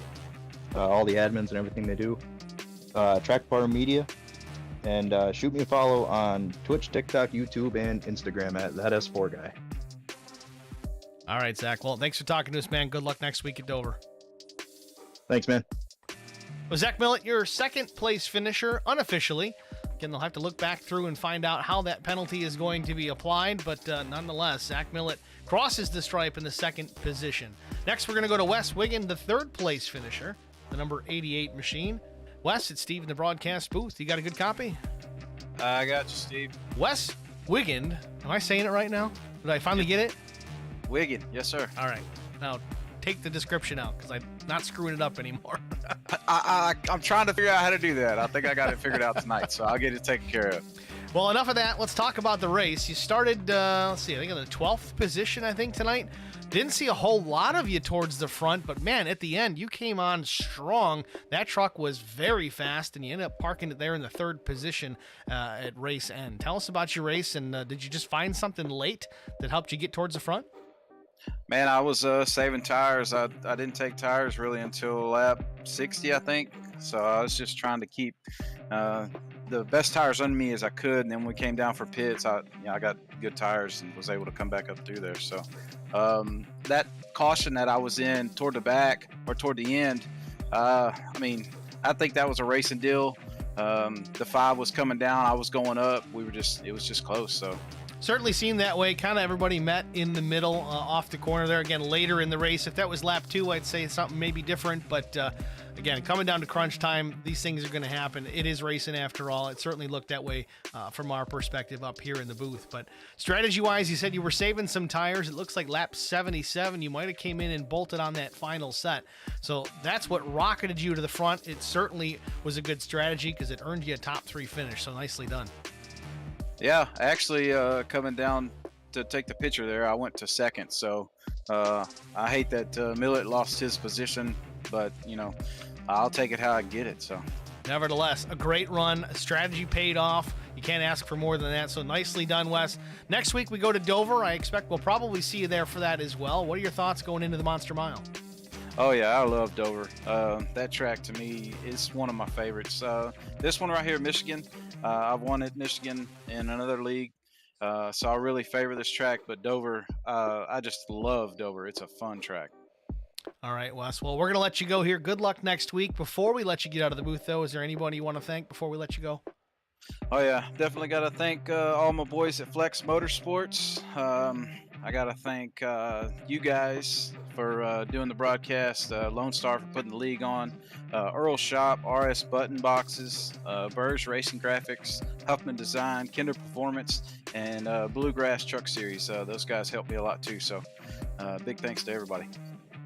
all the admins and everything they do, Track Bar Media, and shoot me a follow on Twitch, TikTok, YouTube, and Instagram at ThatS4Guy. All right, Zach. Well, thanks for talking to us, man. Good luck next week at Dover. Thanks, man. Well, Zach Millett, your second place finisher unofficially. Again, they'll have to look back through and find out how that penalty is going to be applied, but nonetheless, Zach Millett crosses the stripe in the second position. Next, we're going to go to Wes Wiggin, the third place finisher, the number 88 machine. Wes, it's Steve in the broadcast booth. You got a good copy? I got you, Steve. Wes Wiggin. Am I saying it right now? Did I finally get it? Wiggin, yes, sir. All right. Now, take the description out because I'm not screwing it up anymore. I'm trying to figure out how to do that. I think I got it figured out tonight, so I'll get it taken care of. Well, enough of that. Let's talk about the race. You started, let's see, I think in the 12th position, I think, tonight. Didn't see a whole lot of you towards the front, but man, at the end, you came on strong. That truck was very fast, and you ended up parking it there in the 3rd position at race end. Tell us about your race, and did you just find something late that helped you get towards the front? Man, I was saving tires. I didn't take tires really until lap 60, I think. So I was just trying to keep the best tires under me as I could, and then when we came down for pits, I got good tires and was able to come back up through there. So that caution that I was in toward the back or toward the end, I think that was a racing deal. The 5 was coming down, I was going up. It was just close. So certainly seemed that way. Kind of everybody met in the middle off the corner there. Again, later in the race, if that was lap 2, I'd say something maybe different. But again, coming down to crunch time, these things are going to happen. It is racing after all. It certainly looked that way from our perspective up here in the booth. But strategy-wise, you said you were saving some tires. It looks like lap 77, you might have came in and bolted on that final set. So that's what rocketed you to the front. It certainly was a good strategy because it earned you a top 3 finish. So nicely done. yeah, actually coming down to take the picture there, I went to 2nd. So I hate that Millett lost his position, but I'll take it how I get it. So nevertheless, a great run. Strategy paid off. You can't ask for more than that. So nicely done, Wes. Next week we go to Dover. I expect we'll probably see you there for that as well. What are your thoughts going into the Monster Mile? Oh yeah, I love Dover. That track to me is one of my favorites. This one right here, Michigan, I've won at Michigan in another league, so I really favor this track. But Dover, I just love Dover. It's a fun track. All right, Wes. Well, we're going to let you go here. Good luck next week. Before we let you get out of the booth, though, is there anybody you want to thank before we let you go? Oh yeah, definitely got to thank all my boys at Flex Motorsports. I got to thank you guys for doing the broadcast, Lonestar for putting the league on, Earl Shop, RS Button Boxes, Burrs Racing Graphics, Huffman Design, Kinder Performance, and Bluegrass Truck Series. Those guys helped me a lot too, so big thanks to everybody.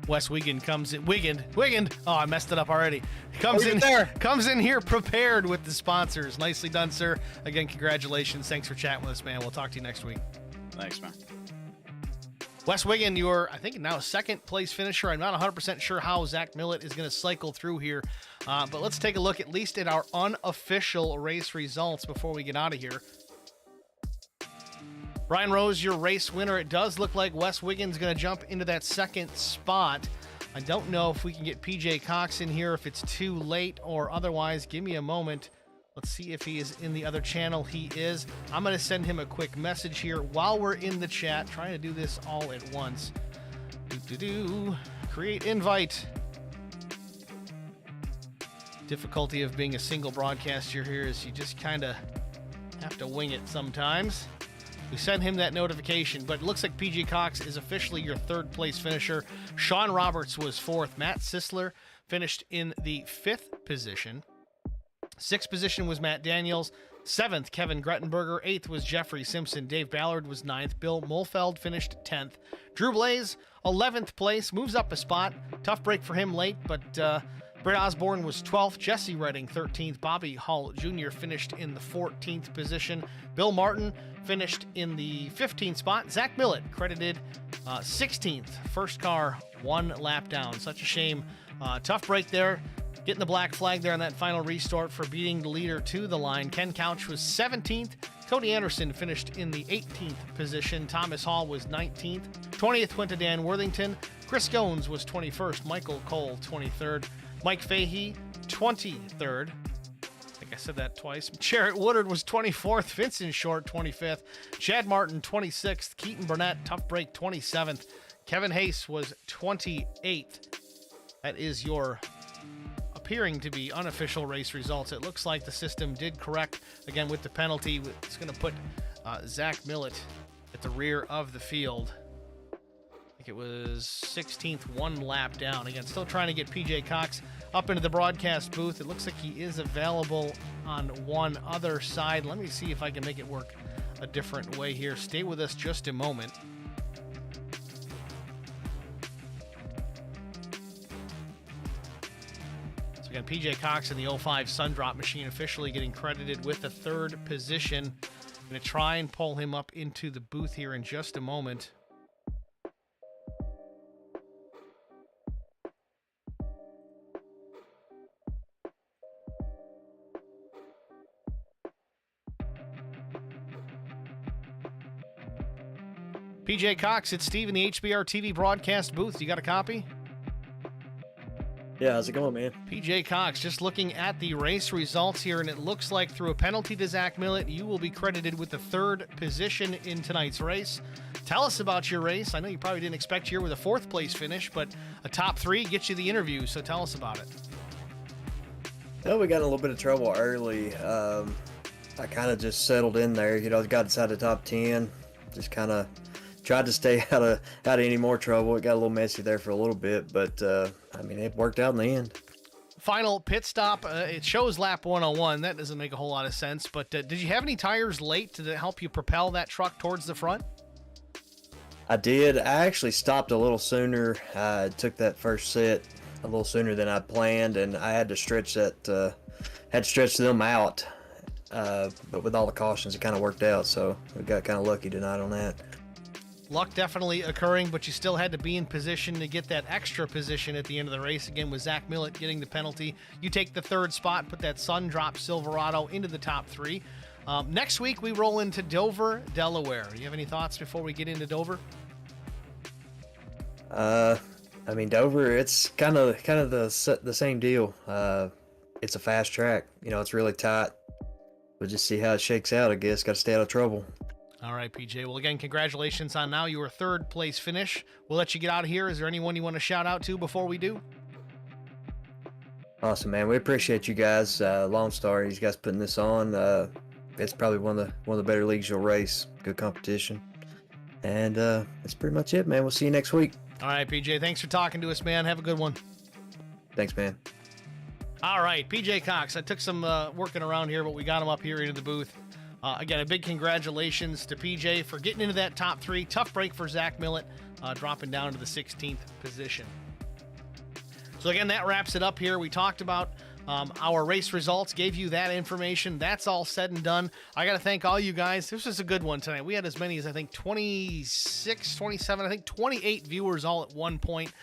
Wes Wiggin comes in. Wiggin. Oh, I messed it up already. Comes in here prepared with the sponsors. Nicely done, sir. Again, congratulations. Thanks for chatting with us, man. We'll talk to you next week. Thanks, man. Wes Wiggin, you're, I think, now a 2nd place finisher. I'm not 100% sure how Zach Millett is going to cycle through here, but let's take a look at least at our unofficial race results before we get out of here. Brian Rose, your race winner. It does look like Wes Wiggins going to jump into that 2nd spot. I don't know if we can get PJ Cox in here, if it's too late or otherwise. Give me a moment. Let's see if he is in the other channel. He is. I'm going to send him a quick message here while we're in the chat, trying to do this all at once. Create invite. Difficulty of being a single broadcaster here is you just kind of have to wing it sometimes. We sent him that notification, but it looks like PJ Cox is officially your 3rd place finisher. Sean Roberts was 4th. Matt Sisler finished in the 5th position. 6th position was Matt Daniels. 7th, Kevin Grettenberger. 8th was Jeffrey Simpson. Dave Ballard was 9th. Bill Mulfeld finished 10th. Drew Blaze, 11th place, moves up a spot. Tough break for him late, but Britt Osborne was 12th. Jesse Redding, 13th. Bobby Hall Jr. finished in the 14th position. Bill Martin finished in the 15th spot. Zach Millett credited 16th. First car, 1 lap down. Such a shame. Tough break there. Getting the black flag there on that final restart for beating the leader to the line. Ken Couch was 17th. Cody Anderson finished in the 18th position. Thomas Hall was 19th. 20th went to Dan Worthington. Chris Goins was 21st. Michael Cole, 23rd. Mike Fahey, 23rd. I think I said that twice. Jarrett Woodard was 24th. Vincent Short, 25th. Chad Martin, 26th. Keaton Burnett, tough break, 27th. Kevin Hayes was 28th. That is your appearing to be unofficial race results. It looks like the system did correct again with the penalty. It's going to put Zach Millett at the rear of the field. I think it was 16th, 1 lap down. Again, still trying to get PJ Cox up into the broadcast booth. It looks like he is available on one other side. Let me see if I can make it work a different way here. Stay with us just a moment. Again, PJ Cox in the 05 Sundrop machine officially getting credited with the 3rd position. I'm going to try and pull him up into the booth here in just a moment. PJ Cox, it's Steve in the HBR TV broadcast booth. You got a copy? Yeah, how's it going, man? PJ Cox, just looking at the race results here, and it looks like through a penalty to Zach Millett, you will be credited with the 3rd position in tonight's race. Tell us about your race. I know you probably didn't expect you here with a 4th place finish, but a top 3 gets you the interview, so tell us about it. Well, we got in a little bit of trouble early. I kind of just settled in there, got inside the top 10, just kind of tried to stay out of any more trouble. It got a little messy there for a little bit, but it worked out in the end. Final pit stop. It shows lap 101. That doesn't make a whole lot of sense, but did you have any tires late to help you propel that truck towards the front? I did. I actually stopped a little sooner. I took that first set a little sooner than I planned, and I had to stretch them out. But with all the cautions, it kind of worked out, so we got kind of lucky tonight on that. Luck definitely occurring, but you still had to be in position to get that extra position at the end of the race. Again, with Zach Millett getting the penalty, you take the 3rd spot, put that Sundrop Silverado into the top 3. Next week, we roll into Dover, Delaware. You have any thoughts before we get into Dover? Dover, it's kind of the same deal. It's a fast track. It's really tight. We'll just see how it shakes out, I guess. Got to stay out of trouble. All right, PJ. Well, again, congratulations on now your 3rd place finish. We'll let you get out of here. Is there anyone you want to shout out to before we do? Awesome, man. We appreciate you guys. Lonestar, you guys putting this on. It's probably one of the better leagues you'll race. Good competition. And that's pretty much it, man. We'll see you next week. All right, PJ. Thanks for talking to us, man. Have a good one. Thanks, man. All right, PJ Cox. I took some working around here, but we got him up here into the booth. Again, a big congratulations to PJ for getting into that top 3. Tough break for Zach Millett, dropping down to the 16th position. So again, that wraps it up here. We talked about our race results, gave you that information. That's all said and done. I got to thank all you guys. This was a good one tonight. We had as many as, I think, 26, 27, I think 28 viewers all at one point.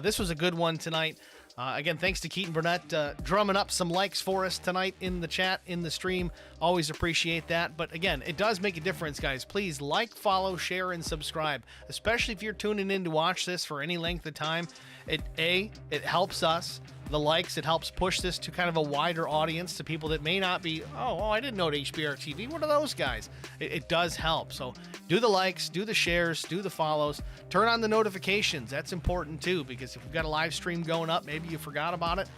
This was a good one tonight. Again, thanks to Keaton Burnett drumming up some likes for us tonight in the chat, in the stream. Always appreciate that. But again, it does make a difference, guys. Please like, follow, share, and subscribe, especially if you're tuning in to watch this for any length of time. It helps us. The likes, it helps push this to kind of a wider audience, to people that may not be, I didn't know HBR TV. What are those guys? It does help. So do the likes, do the shares, do the follows, turn on the notifications. That's important too, because if we've got a live stream going up, maybe you forgot about it,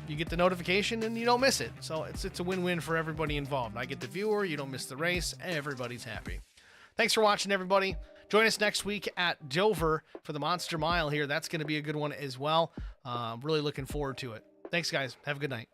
you get the notification and you don't miss it. So it's a win-win for everybody involved. I get the viewer, you don't miss the race, everybody's happy. Thanks for watching, everybody. Join us next week at Dover for the Monster Mile here. That's going to be a good one as well. Really looking forward to it. Thanks, guys. Have a good night.